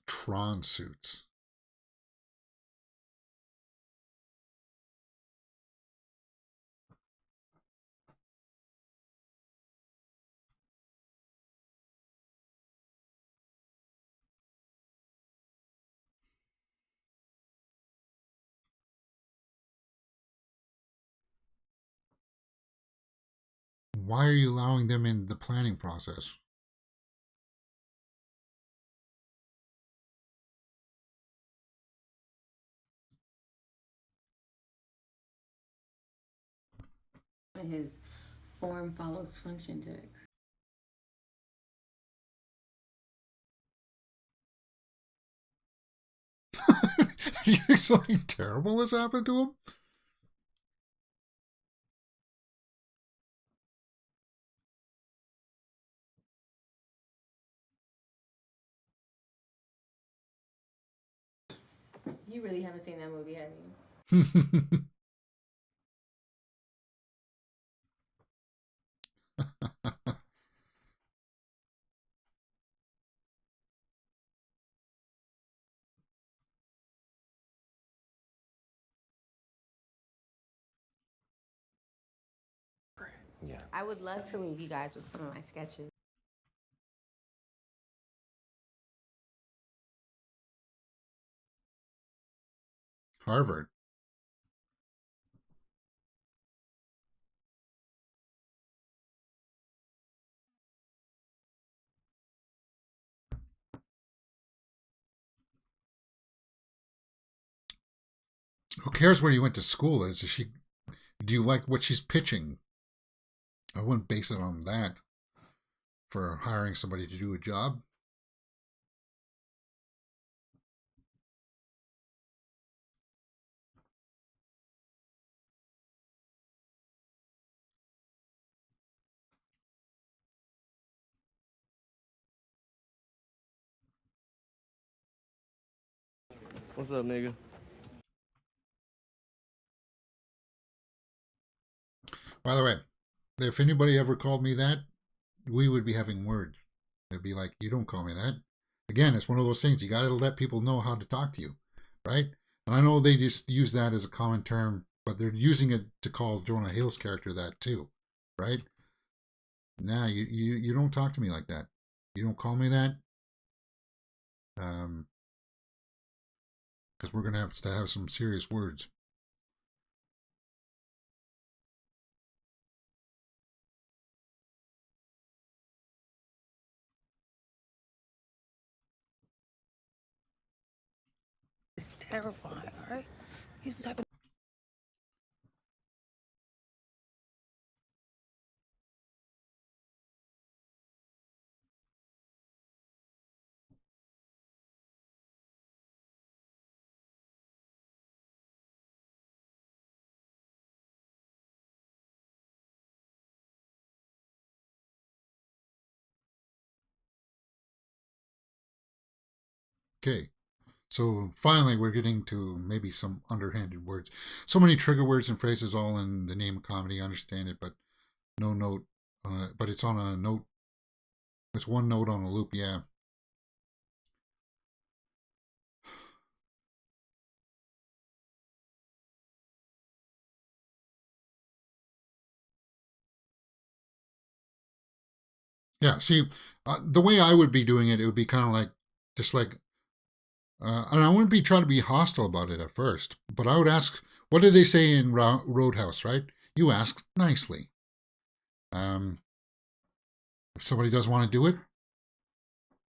Tron suits. Why are you allowing them in the planning process? His form follows function text. You think something terrible has happened to him? You really haven't seen that movie, have you? Yeah. I would love to leave you guys with some of my sketches. Harvard. Who cares where you went to school? Do you like what she's pitching? I wouldn't base it on that for hiring somebody to do a job. What's up, nigga? By the way, if anybody ever called me that, we would be having words. It'd be like, you don't call me that. Again, it's one of those things. You got to let people know how to talk to you, right? And I know they just use that as a common term, but they're using it to call Jonah Hill's character that too, right? Nah, you don't talk to me like that. You don't call me that. Because we're going to have some serious words. terrifying, all right? He's the type of Okay. So finally, we're getting to maybe some underhanded words. So many trigger words and phrases, all in the name of comedy. I understand it, but no note. But it's on a note. It's one note on a loop. Yeah. Yeah. See, the way I would be doing it, it would be kind of like, just like, and I wouldn't be trying to be hostile about it at first, but I would ask, what do they say in Roadhouse, right? You ask nicely. If somebody doesn't want to do it,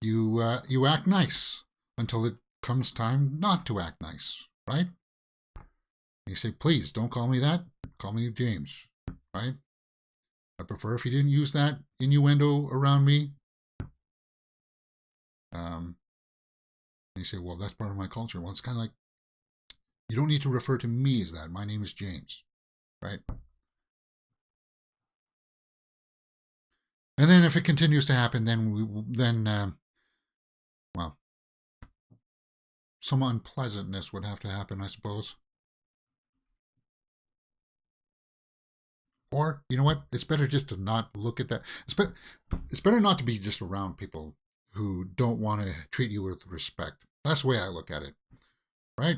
you act nice until it comes time not to act nice, right? You say, please don't call me that. Call me James, right? I prefer if you didn't use that innuendo around me. And you say, well, that's part of my culture. Well, it's kind of like, you don't need to refer to me as that. My name is James, right? And then if it continues to happen, well, some unpleasantness would have to happen, I suppose. Or, you know what? It's better just to not look at that. It's better not to be just around people who don't want to treat you with respect. That's the way I look at it, right?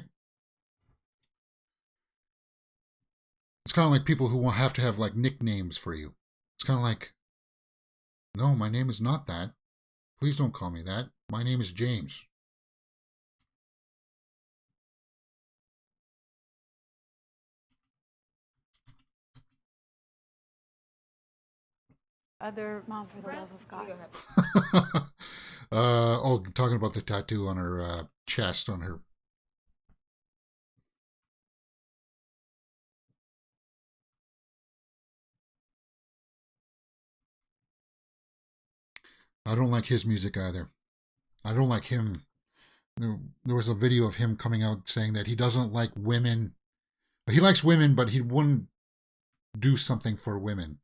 It's kind of like people who will have to have like nicknames for you. It's kind of like, no, my name is not that. Please don't call me that. My name is James. Other mom, for the love of God. Talking about the tattoo on her chest, on her. I don't like his music either. I don't like him. There was a video of him coming out saying that he doesn't like women. He likes women, but he wouldn't do something for women.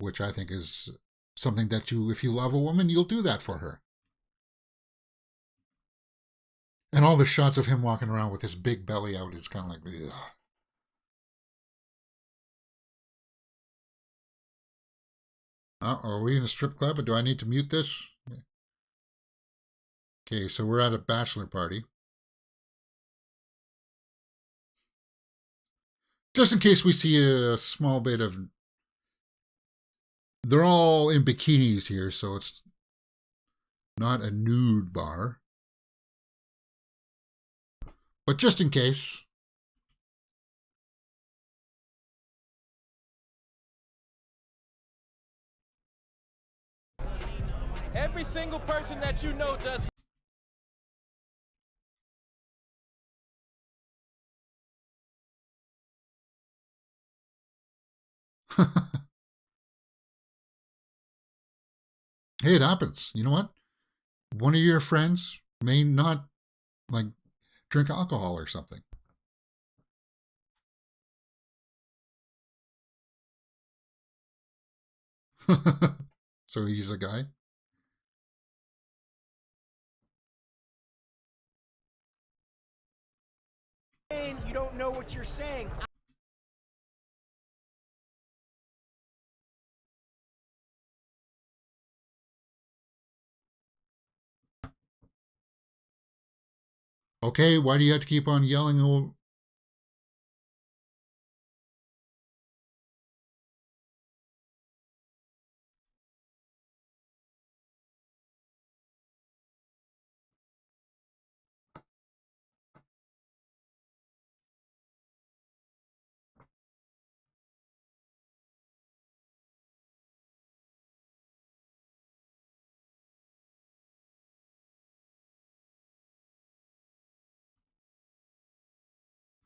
Which I think is something that if you love a woman, you'll do that for her. And all the shots of him walking around with his big belly out is kind of like, ugh. Are we in a strip club? Or do I need to mute this? Okay, so we're at a bachelor party. Just in case we see a small bit of... They're all in bikinis here, so it's not a nude bar. But just in case... Every single person that you know does. Hey, it happens. You know what? One of your friends may not like drink alcohol or something. So he's a guy. You don't know what you're saying. Okay, why do you have to keep on yelling?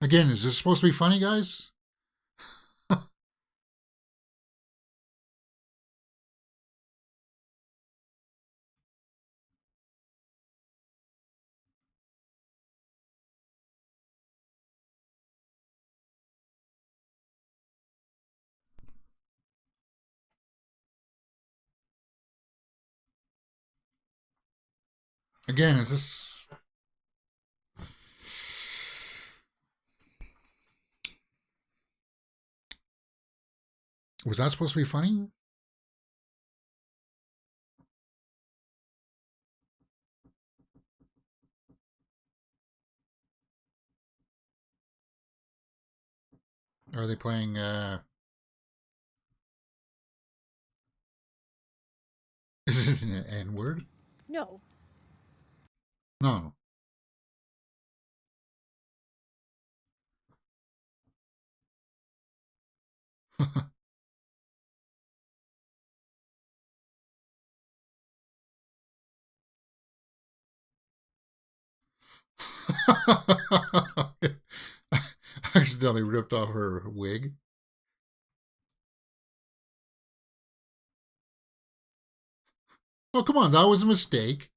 Again, is this supposed to be funny, guys? Again, is this... Was that supposed to be funny? Are they playing, Is it an N-word? No. No. Accidentally ripped off her wig. Oh, come on, that was a mistake.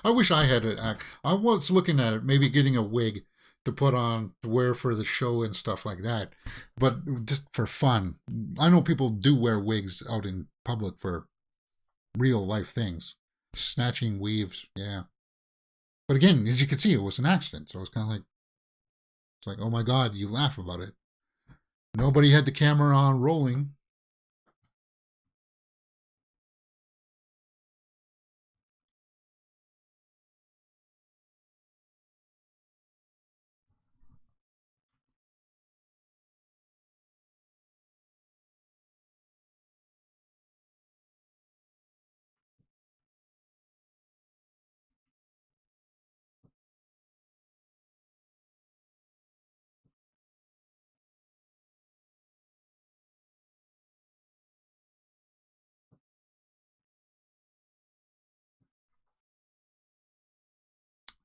I wish I had it. I was looking at it, maybe getting a wig to put on to wear for the show and stuff like that, but just for fun. I know people do wear wigs out in public for real life things, snatching weaves, yeah. But again, as you can see, it was an accident, so it's kind of like, it's like, oh my God, you laugh about it. Nobody had the camera on rolling.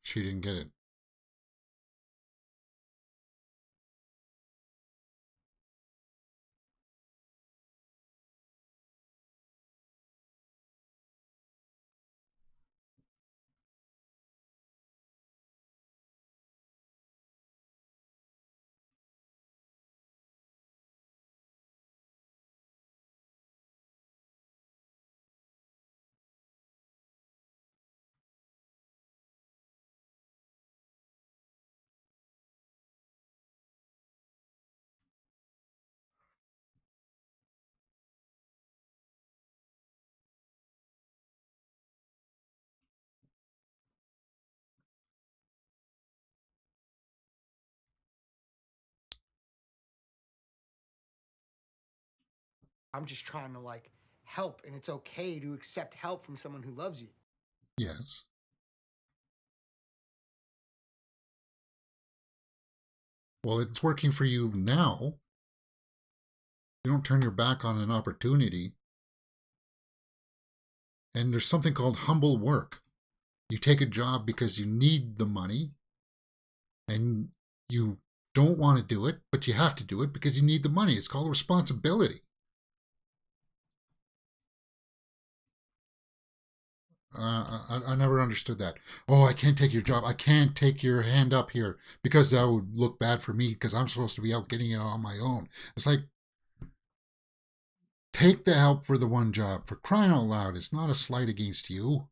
She didn't get it. I'm just trying to like help, and it's okay to accept help from someone who loves you. Yes. Well, it's working for you now. You don't turn your back on an opportunity. And there's something called humble work. You take a job because you need the money and you don't want to do it, but you have to do it because you need the money. It's called responsibility. I never understood that. Oh, I can't take your job. I can't take your hand up here because that would look bad for me because I'm supposed to be out getting it on my own. It's like, take the help for the one job. For crying out loud, it's not a slight against you,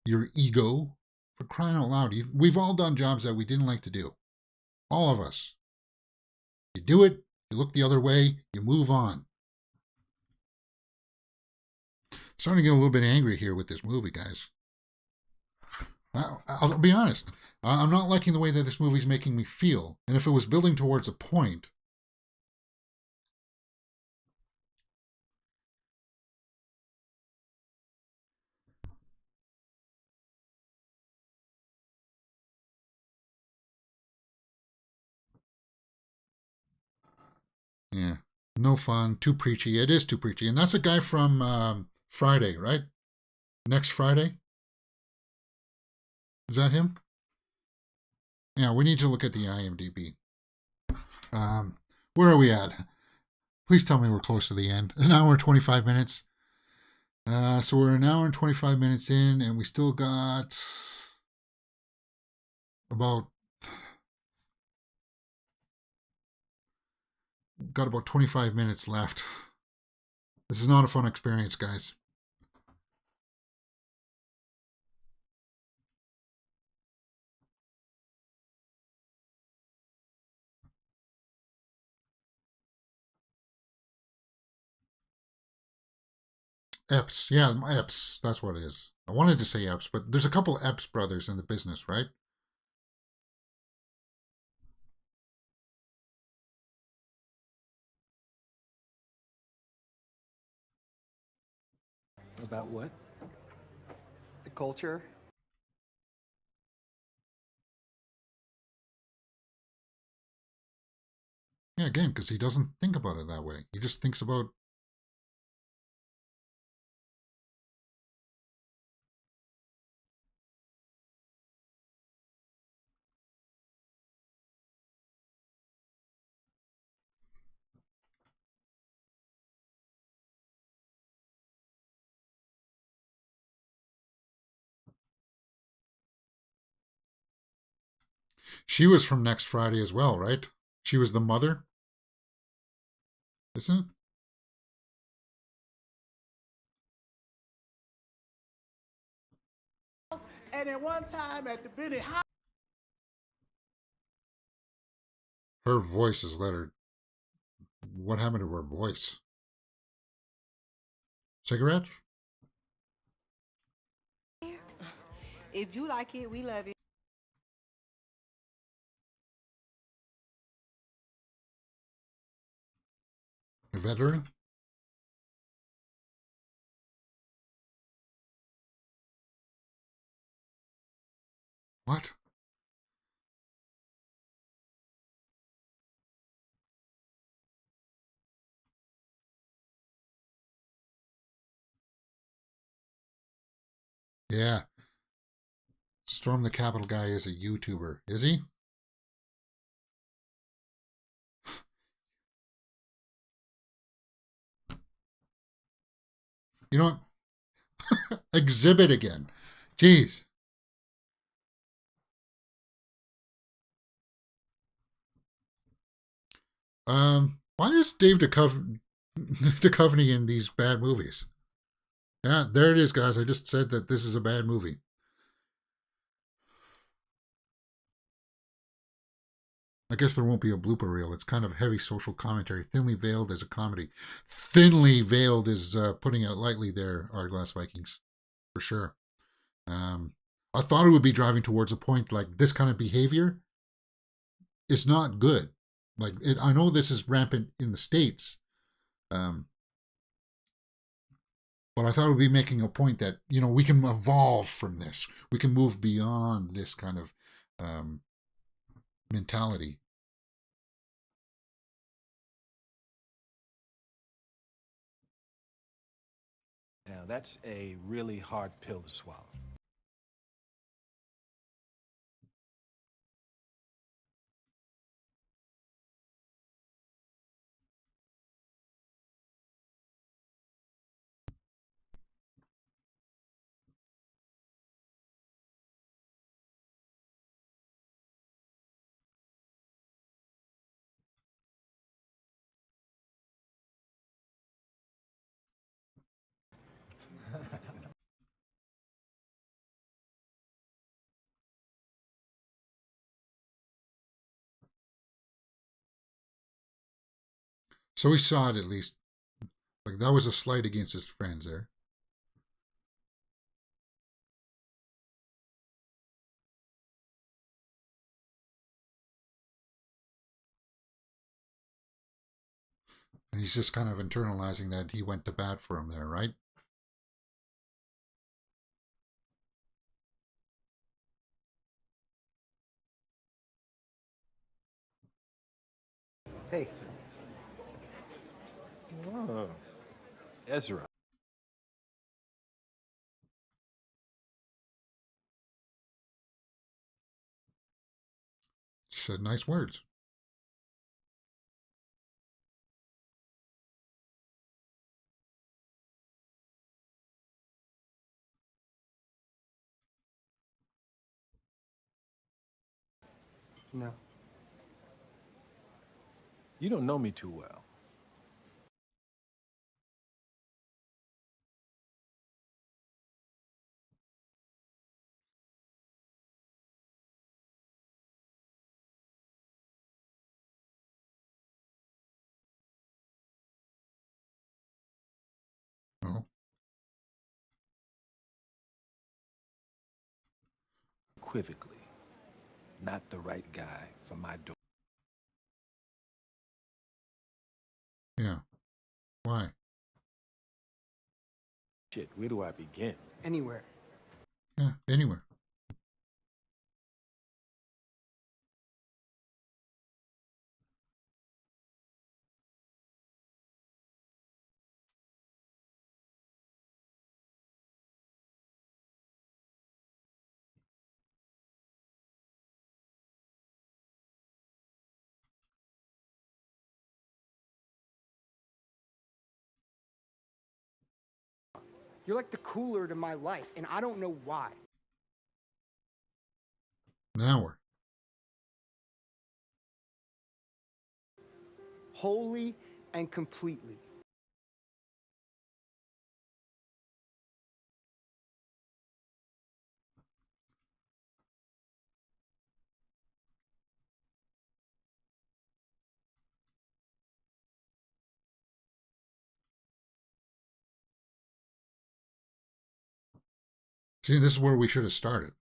your ego. For crying out loud, we've all done jobs that we didn't like to do. All of us. You do it, you look the other way, you move on. Starting to get a little bit angry here with this movie, guys. I'll be honest. I'm not liking the way that this movie's making me feel. And if it was building towards a point, Yeah. No fun. Too preachy. It is too preachy. And that's a guy from Friday, right? Next Friday? Is that him? Yeah, we need to look at the IMDb. Where are we at? Please tell me we're close to the end. An hour and 25 minutes. So we're an hour and 25 minutes in, and we still got about 25 minutes left. This is not a fun experience, guys. Epps. Yeah, Epps. That's what it is. I wanted to say Epps, but there's a couple Epps brothers in the business, right? About what? The culture. Yeah, again, because he doesn't think about it that way. He just thinks about... She was from Next Friday as well, right? She was the mother? Isn't it? And at one time at the Benny Her voice is lettered. What happened to her voice? Cigarettes? If you like it, we love it. A veteran? What? Yeah. Storm the Capitol guy is a YouTuber, is he? You know what? Exhibit again. Jeez. Why is Dave Duchovny in these bad movies? Yeah, there it is, guys. I just said that this is a bad movie. I guess there won't be a blooper reel. It's kind of heavy social commentary, thinly veiled as a comedy. Thinly veiled is putting it lightly there, Hourglass Vikings, for sure. I thought it would be driving towards a point like this kind of behavior is not good. Like I know this is rampant in the States, but I thought it would be making a point that, you know, we can evolve from this. We can move beyond this kind of mentality. Now, that's a really hard pill to swallow. So he saw it at least. Like that was a slight against his friends there. And he's just kind of internalizing that he went to bat for him there, right? Hey. Oh, Ezra. She said nice words. No. You don't know me too well. Oh. Equivocally, not the right guy for my door. Yeah. Why? Shit, where do I begin? Anywhere. Yeah, anywhere. You're like the cooler to my life, and I don't know why. Now we're. Wholly and completely. See, this is where we should have started.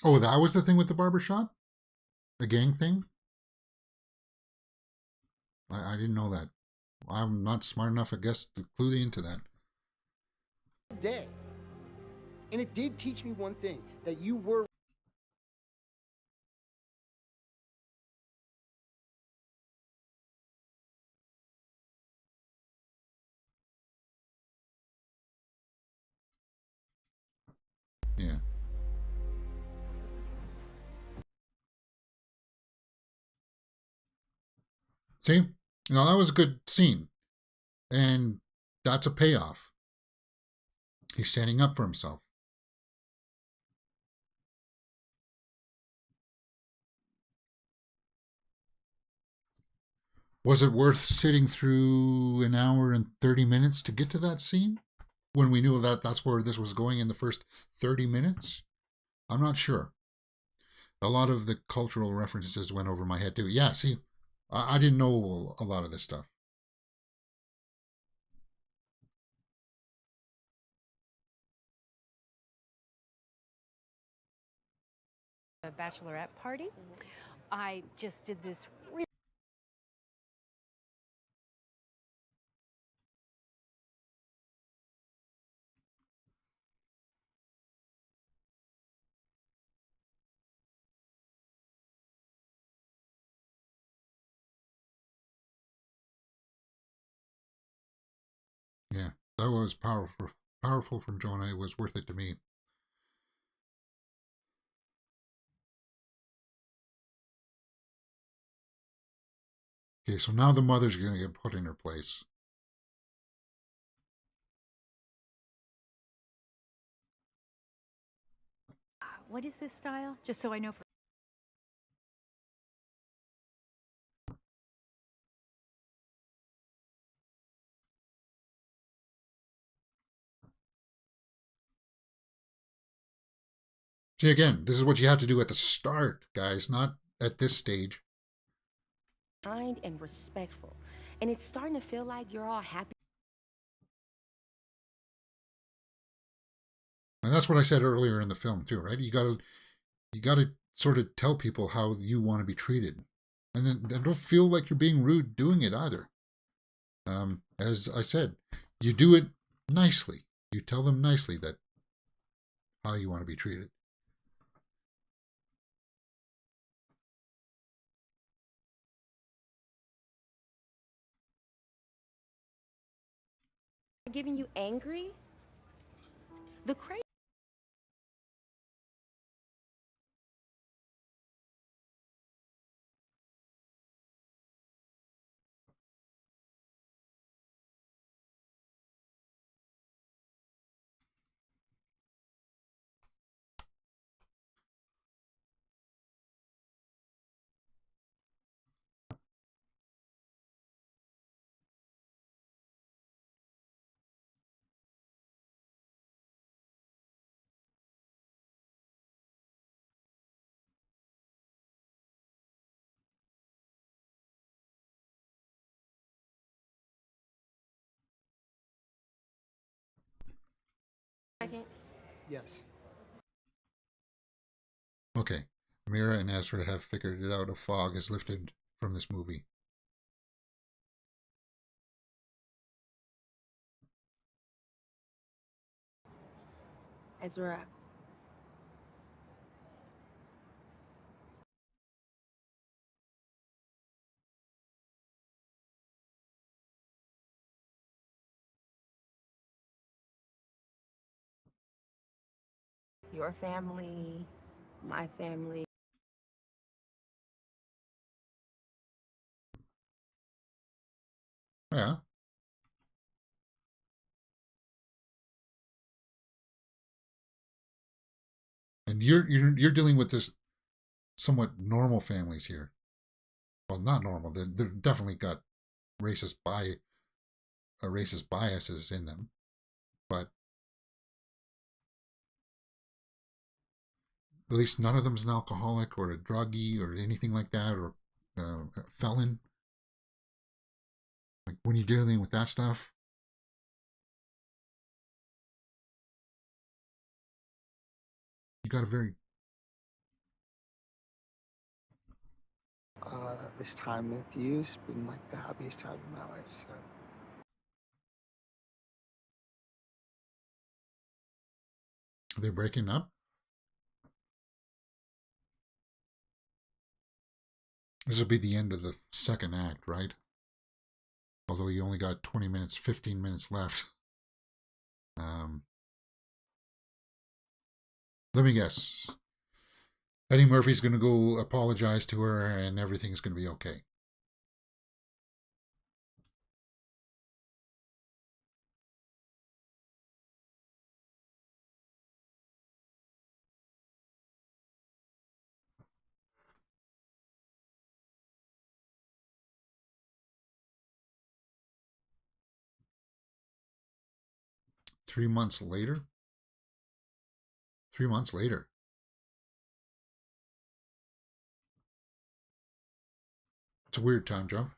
Oh, that was the thing with the barbershop? The gang thing? I didn't know that. I'm not smart enough, I guess, to clue into that. Day. And it did teach me one thing, that you were. Yeah. See? Now, that was a good scene. And that's a payoff. He's standing up for himself. Was it worth sitting through an hour and 30 minutes to get to that scene? When we knew that that's where this was going in the first 30 minutes? I'm not sure. A lot of the cultural references went over my head too. Yeah, see, I didn't know a lot of this stuff. A bachelorette party. I just did this really. Yeah, that was powerful. Powerful from Jonah. It was worth it to me. Okay, so now the mother's going to get put in her place. What is this style? Just so I know. See, again, this is what you have to do at the start, guys, not at this stage. Kind and respectful. And it's starting to feel like you're all happy. And that's what I said earlier in the film too, right? You gotta sort of tell people how you want to be treated, and then don't feel like you're being rude doing it either. As I said, you do it nicely. You tell them nicely that how you want to be treated. giving you angry? The crazy. Second. Yes. Okay. Mira and Ezra have figured it out. A fog is lifted from this movie. Ezra. Your family, my family. Yeah. And you're dealing with this somewhat normal families here. Well, not normal. They're definitely got racist biases in them, but at least none of them's an alcoholic or a druggie or anything like that, or a felon. Like when you're dealing with that stuff, you got a very This time with you has been like the happiest time of my life, so. they're breaking up. This will be the end of the second act, right? Although you only got 20 minutes, 15 minutes left. Let me guess. Eddie Murphy's going to go apologize to her and everything's going to be okay. Three months later? 3 months later. It's a weird time jump.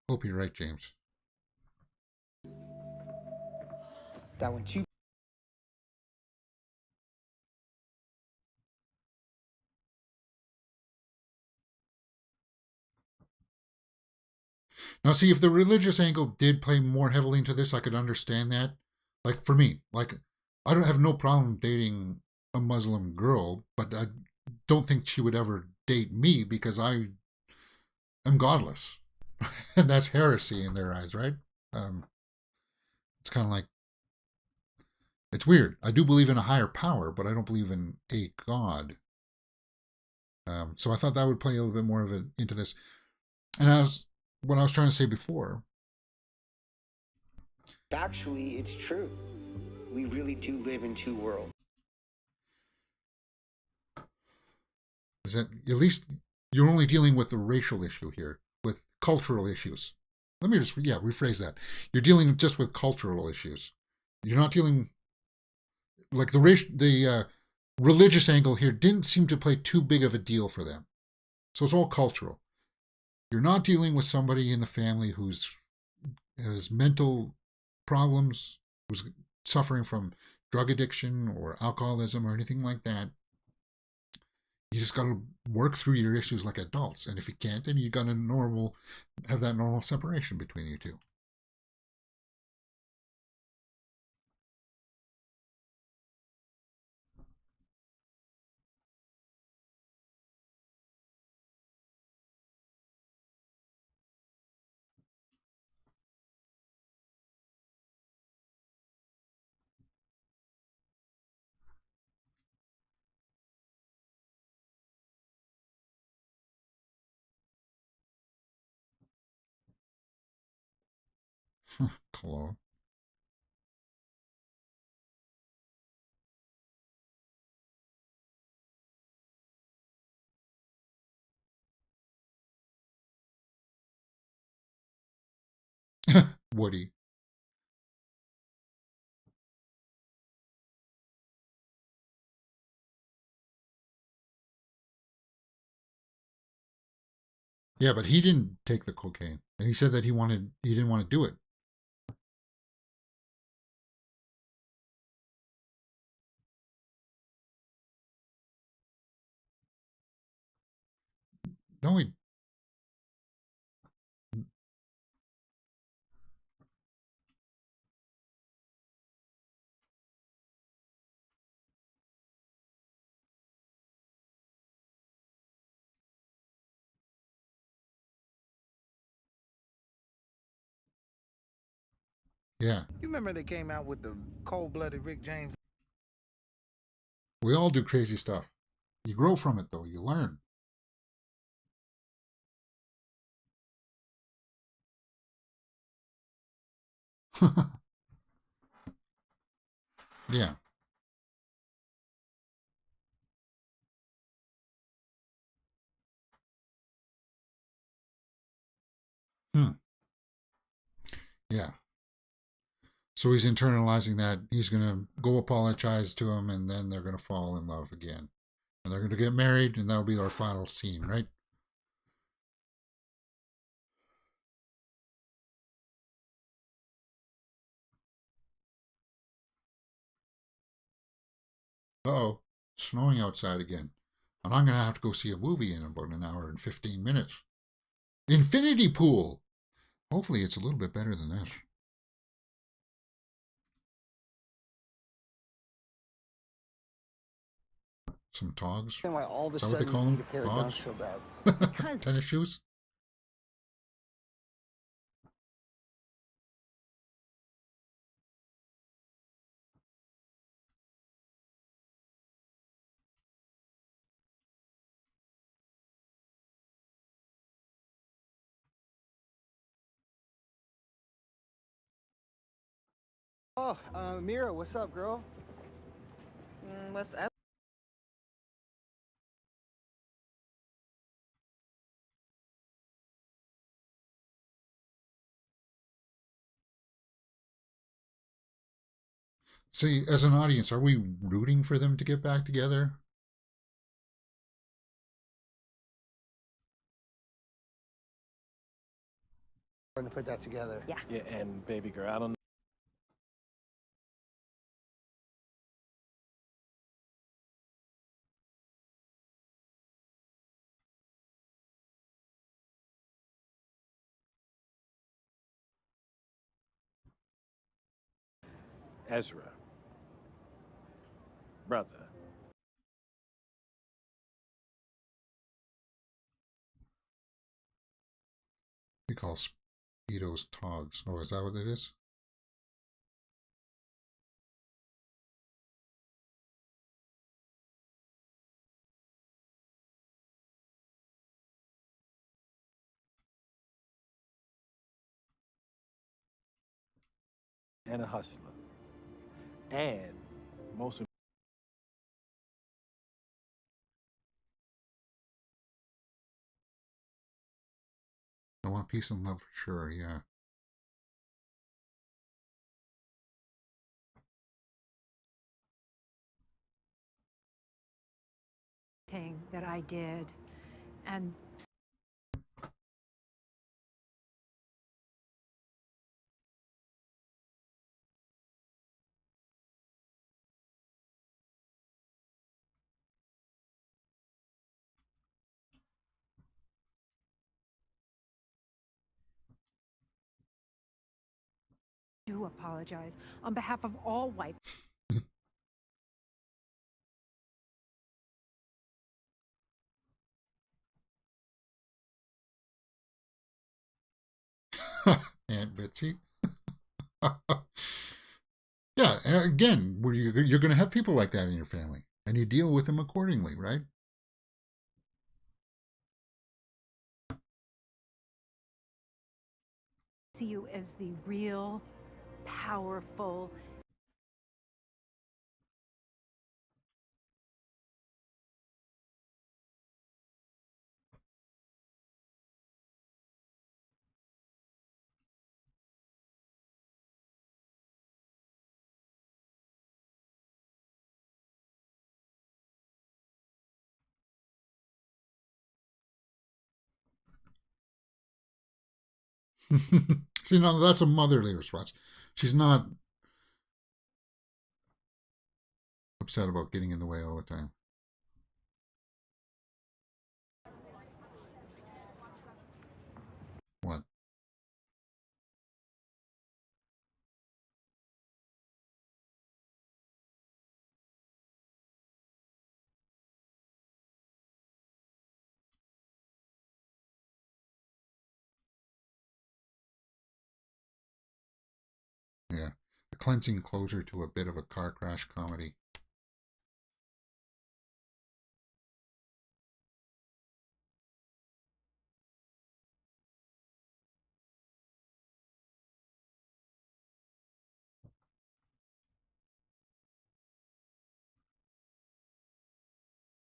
Hope you're right, James. That one too. Now, see, if the religious angle did play more heavily into this, I could understand that. Like, for me, like, I don't have no problem dating a Muslim girl, but I don't think she would ever date me because I am godless. And that's heresy in their eyes, right? It's kind of like, it's weird. I do believe in a higher power, but I don't believe in a God. So I thought that would play a little bit more of it into this. And what I was trying to say before. Actually, it's true. We really do live in two worlds. Is that at least you're only dealing with the racial issue here, with cultural issues. Let me just, rephrase that. You're dealing just with cultural issues. You're not dealing, like the religious angle here didn't seem to play too big of a deal for them. So it's all cultural. You're not dealing with somebody in the family who's has mental problems, who's suffering from drug addiction or alcoholism or anything like that. You just got to work through your issues like adults. And if you can't, then you got to have that normal separation between you two. Cologne. Woody. Yeah, but he didn't take the cocaine. And he said that he didn't want to do it. No, he. Yeah. You remember they came out with the cold-blooded Rick James? We all do crazy stuff. You grow from it, though. You learn. Yeah. Hmm. Yeah. So he's internalizing that. He's going to go apologize to him, and then they're going to fall in love again. And they're going to get married, and that'll be our final scene, right? Uh-oh. Snowing outside again. And I'm going to have to go see a movie in about an hour and 15 minutes. Infinity Pool. Hopefully it's a little bit better than this. Some togs. Why all of a Is that what they sudden call you them? need a pair of Togs? dunks so bad? Tennis shoes? Oh, Mira, what's up, girl? What's up? See, as an audience, are we rooting for them to get back together? Trying to put that together. Yeah. Yeah, and baby girl, I don't know. Ezra. Brother. We call Speedos togs. Oh, is that what it is? And a hustler. And most I want peace and love for sure, yeah. Thing that I did, and apologize on behalf of all white. Aunt Bitsy. Yeah, and again, you're going to have people like that in your family, and you deal with them accordingly, right? See you as the real, powerful. See, no, that's a motherly response. She's not upset about getting in the way all the time. What? Yeah. A cleansing closure to a bit of a car crash comedy.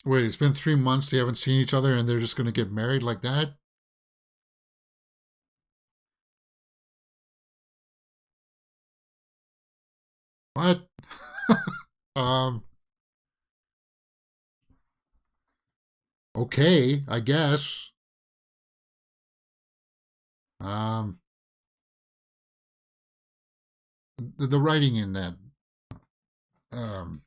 Wait, it's been 3 months, they haven't seen each other, and they're just going to get married like that? What? um, okay, I guess. Um, the writing in that, um,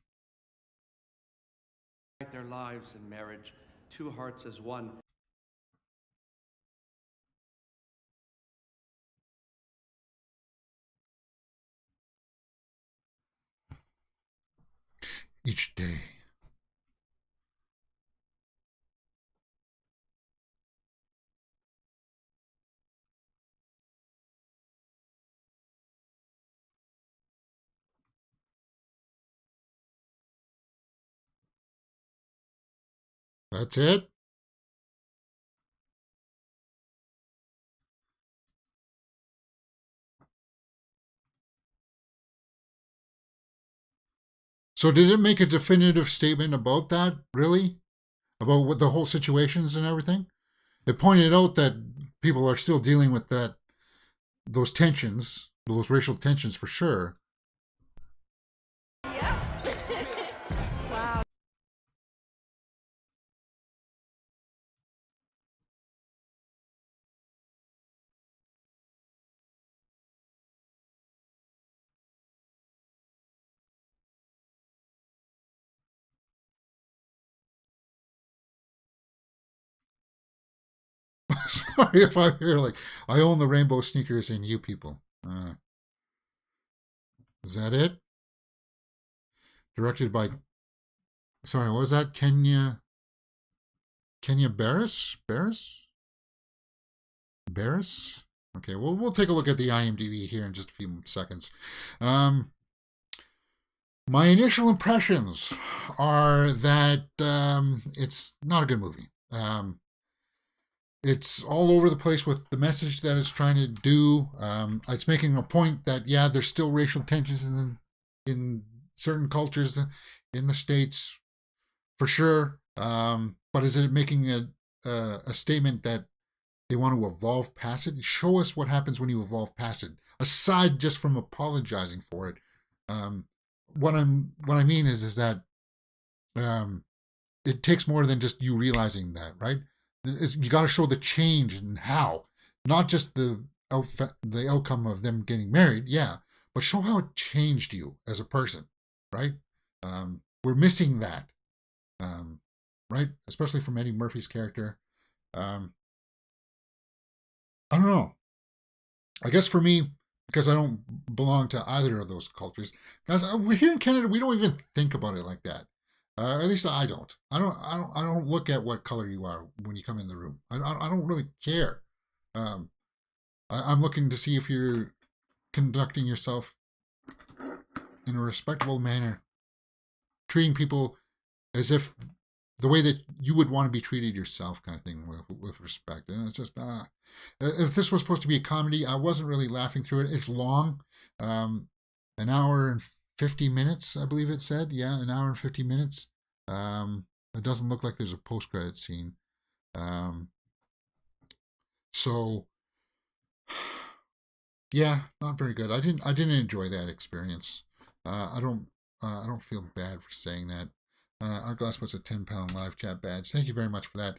their lives in marriage, two hearts as one. each day. That's it? So did it make a definitive statement about that, really? About what the whole situations and everything? It pointed out that people are still dealing with those tensions, those racial tensions for sure. Wow. Sorry if I'm here like, I own the rainbow sneakers and you people. Is that it? Directed by, sorry, what was that? Kenya Barris? Barris? Okay, well, we'll take a look at the IMDb here in just a few seconds. My initial impressions are that it's not a good movie. It's all over the place with the message that it's trying to do. It's making a point that, yeah, there's still racial tensions in certain cultures in the States, for sure. But is it making a statement that they want to evolve past it? Show us what happens when you evolve past it, aside just from apologizing for it. What I mean is that it takes more than just you realizing that, right? You got to show the change and how, not just the outcome of them getting married, yeah, but show how it changed you as a person, right? We're missing that, right? Especially from Eddie Murphy's character. I don't know. I guess for me, because I don't belong to either of those cultures. Guys, we're here in Canada, we don't even think about it like that. At least I don't. I don't look at what color you are when you come in the room. I don't really care. I'm looking to see if you're conducting yourself in a respectable manner, treating people as if the way that you would want to be treated yourself, kind of thing, with respect. And it's just, if this was supposed to be a comedy, I wasn't really laughing through it. It's long, an hour and 50 minutes, I believe it said. Yeah, an hour and 50 minutes. It doesn't look like there's a post-credit scene. So, yeah, not very good. I didn't enjoy that experience. I don't feel bad for saying that. Our Glass puts a £10 live chat badge. Thank you very much for that.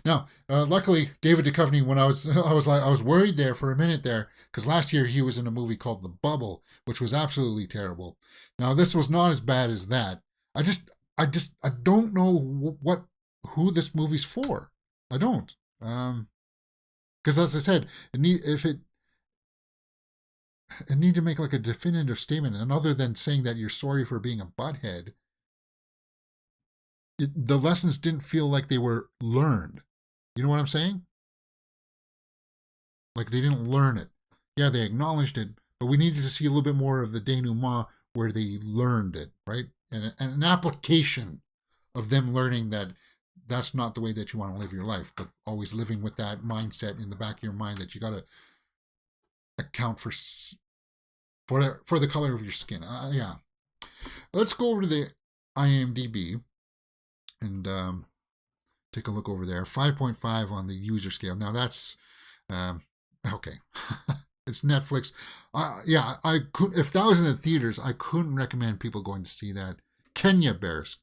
Now, luckily, David Duchovny, when I was worried there for a minute there, because last year he was in a movie called The Bubble, which was absolutely terrible. Now, this was not as bad as that. I don't know who this movie's for. I don't. Because as I said, it need to make like a definitive statement, and other than saying that you're sorry for being a butthead, the lessons didn't feel like they were learned. You know what I'm saying? Like they didn't learn it. Yeah, they acknowledged it, but we needed to see a little bit more of the denouement where they learned it, right? And an application of them learning that that's not the way that you want to live your life, but always living with that mindset in the back of your mind that you got to account for the color of your skin. Yeah. Let's go over to the IMDb and take a look over there. 5.5 on the user scale. Now that's okay. It's Netflix. Yeah, I could, if that was in the theaters, I couldn't recommend people going to see that. Kenya Barris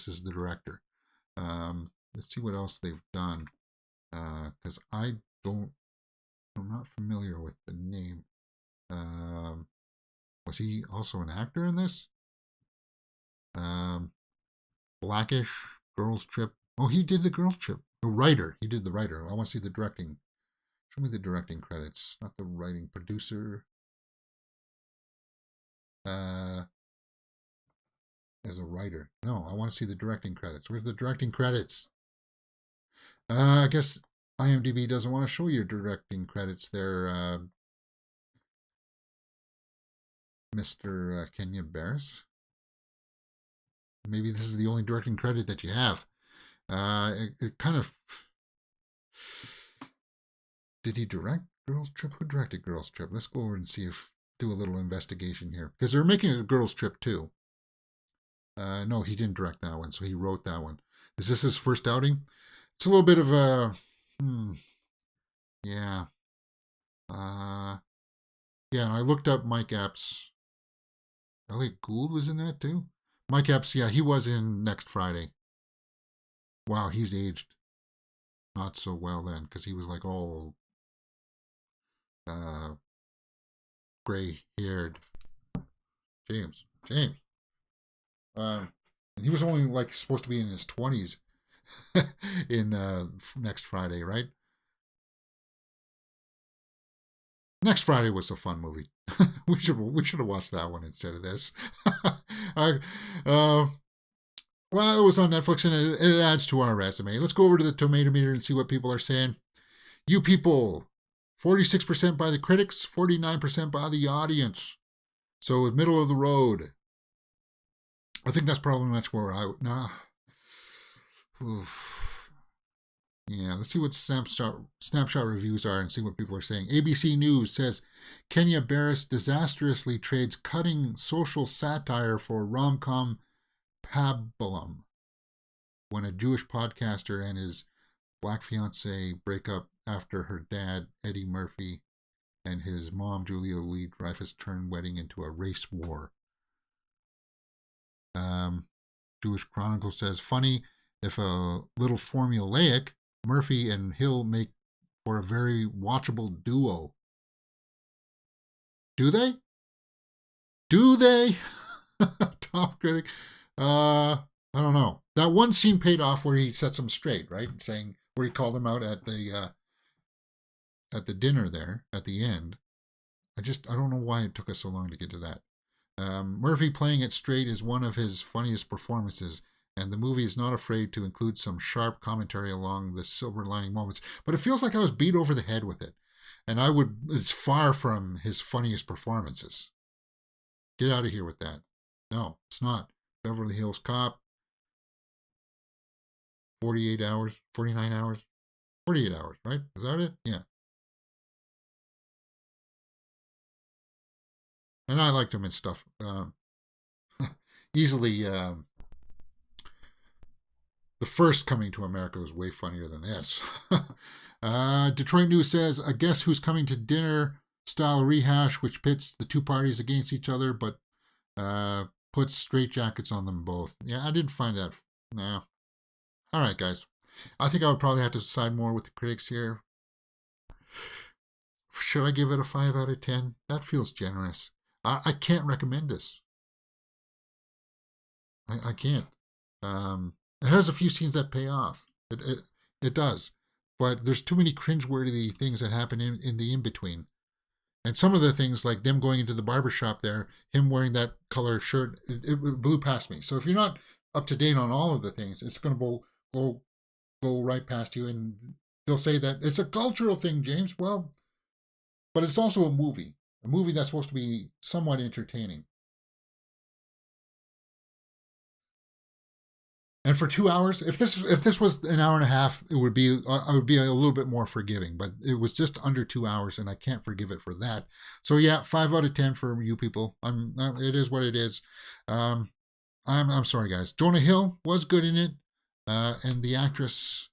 is the director. Let's see what else they've done, because I'm not familiar with the name. Was he also an actor in this? Blackish, Girls Trip. Oh, he did the Girls Trip. The writer. He did the writer. I want to see the directing. Show me the directing credits, not the writing. Producer. As a writer. No, I want to see the directing credits. Where's the directing credits? I guess IMDb doesn't want to show your directing credits there, Mr. Kenya Barris. Maybe this is the only directing credit that you have. It kind of... Did he direct Girls Trip? Who directed Girls Trip? Let's go over and do a little investigation here. Because they're making a Girls Trip too. No, he didn't direct that one, so he wrote that one. Is this his first outing? It's a little bit of a... Yeah. Yeah, and I looked up Mike Epps. Elliot Gould was in that too? Mike Epps, yeah, he was in Next Friday. Wow, he's aged not so well then, because he was like all gray-haired. James. And he was only like supposed to be in his 20s in Next Friday, right? Next Friday was a fun movie. we should have watched that one instead of this. Well, it was on Netflix, and it adds to our resume. Let's go over to the tomato meter and see what people are saying. You people, 46% by the critics, 49% by the audience. So middle of the road. I think that's probably much where Yeah, let's see what snapshot reviews are and see what people are saying. ABC News says, Kenya Barris disastrously trades cutting social satire for rom-com pablum when a Jewish podcaster and his black fiance break up after her dad, Eddie Murphy, and his mom, Julia Louis-Dreyfus, turn wedding into a race war. Jewish Chronicle says, funny, if a little formulaic, Murphy and Hill make for a very watchable duo. Do they? Top critic. I don't know. That one scene paid off where he sets him straight, right? Saying where he called him out at the dinner there at the end. I don't know why it took us so long to get to that. Murphy playing it straight is one of his funniest performances, and the movie is not afraid to include some sharp commentary along the silver lining moments, but it feels like I was beat over the head with it. And it's far from his funniest performances. Get out of here with that. No, it's not. Beverly Hills Cop, 48 hours, 49 hours, 48 hours, right? Is that it? Yeah. And I liked him in stuff. Easily, the first Coming to America was way funnier than this. Detroit News says, a Guess Who's Coming to Dinner style rehash, which pits the two parties against each other, but puts straitjackets on them both. Yeah, I didn't find that. No. All right, guys. I think I would probably have to side more with the critics here. Should I give it a 5 out of 10? That feels generous. I can't recommend this. I can't. It has a few scenes that pay off. It does. But there's too many cringeworthy things that happen in the in-between. And some of the things, like them going into the barbershop there, him wearing that color shirt, it blew past me. So if you're not up to date on all of the things, it's going to go right past you. And they'll say that it's a cultural thing, James. Well, but it's also a movie that's supposed to be somewhat entertaining. And for 2 hours, if this was an hour and a half, I would be a little bit more forgiving. But it was just under 2 hours, and I can't forgive it for that. So yeah, 5 out of 10 for you people. It is what it is. I'm sorry, guys. Jonah Hill was good in it, and the actress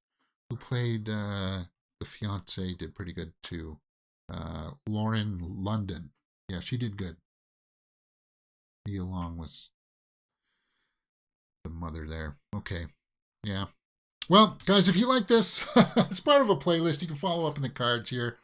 who played the fiance did pretty good too. Lauren London. Yeah, she did good. He along with the mother there. Okay. Yeah. Well, guys, if you like this, it's part of a playlist. You can follow up in the cards here.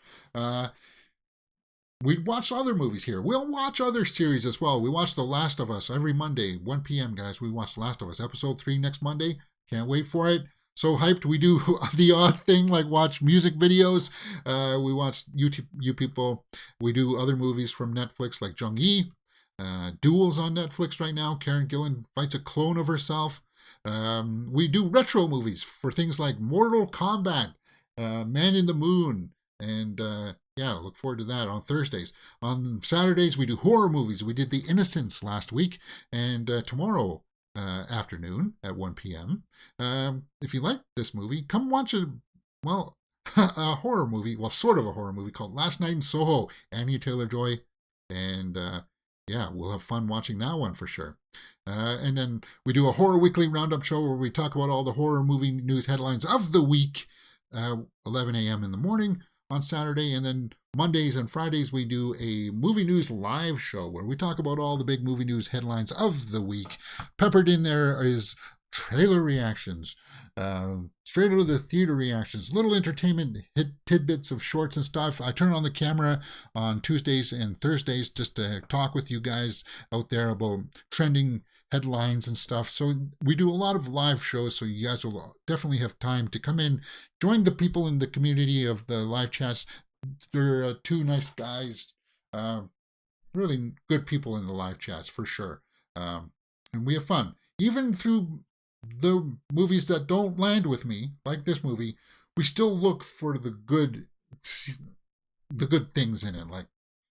We watch other movies here. We'll watch other series as well. We watch The Last of Us every Monday, 1 p.m., guys. We watch The Last of Us. Episode 3 next Monday. Can't wait for it. So hyped. We do the odd thing like watch music videos. We watch you people. We do other movies from Netflix like Jung-Yi. Duels on Netflix right now. Karen Gillan fights a clone of herself. We do retro movies for things like Mortal Kombat, Man in the Moon, and yeah, look forward to that on Thursdays. On Saturdays, we do horror movies. We did The Innocents last week, and tomorrow afternoon at 1 p.m. If you like this movie, come watch a horror movie, sort of a horror movie called Last Night in Soho, Anya Taylor-Joy, and yeah, we'll have fun watching that one for sure. And then we do a Horror Weekly Roundup show where we talk about all the horror movie news headlines of the week, 11 a.m. in the morning on Saturday. And then Mondays and Fridays, we do a movie news live show where we talk about all the big movie news headlines of the week. Peppered in there is trailer reactions, straight out of the theater reactions, little entertainment tidbits of shorts and stuff. I turn on the camera on Tuesdays and Thursdays just to talk with you guys out there about trending headlines and stuff. So we do a lot of live shows, so you guys will definitely have time to come in, join the people in the community of the live chats. They're two nice guys, really good people in the live chats for sure. And we have fun. Even through the movies that don't land with me, like this movie, we still look for the good things in it, like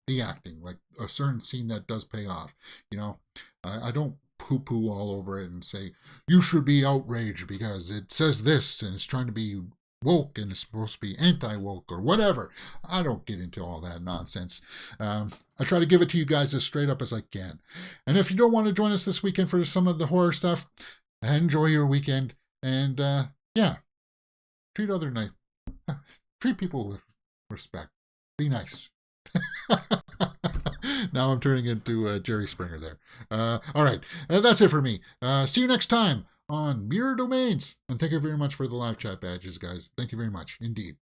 the acting, like a certain scene that does pay off. You know, I don't poo-poo all over it and say, you should be outraged because it says this and it's trying to be woke and it's supposed to be anti-woke or whatever. I don't get into all that nonsense. I try to give it to you guys as straight up as I can. And if you don't want to join us this weekend for some of the horror stuff, enjoy your weekend. And yeah, treat people with respect. Be nice. Now I'm turning into Jerry Springer there. All right, that's it for me. See you next time on Mirror Domains. And thank you very much for the live chat badges, guys. Thank you very much indeed.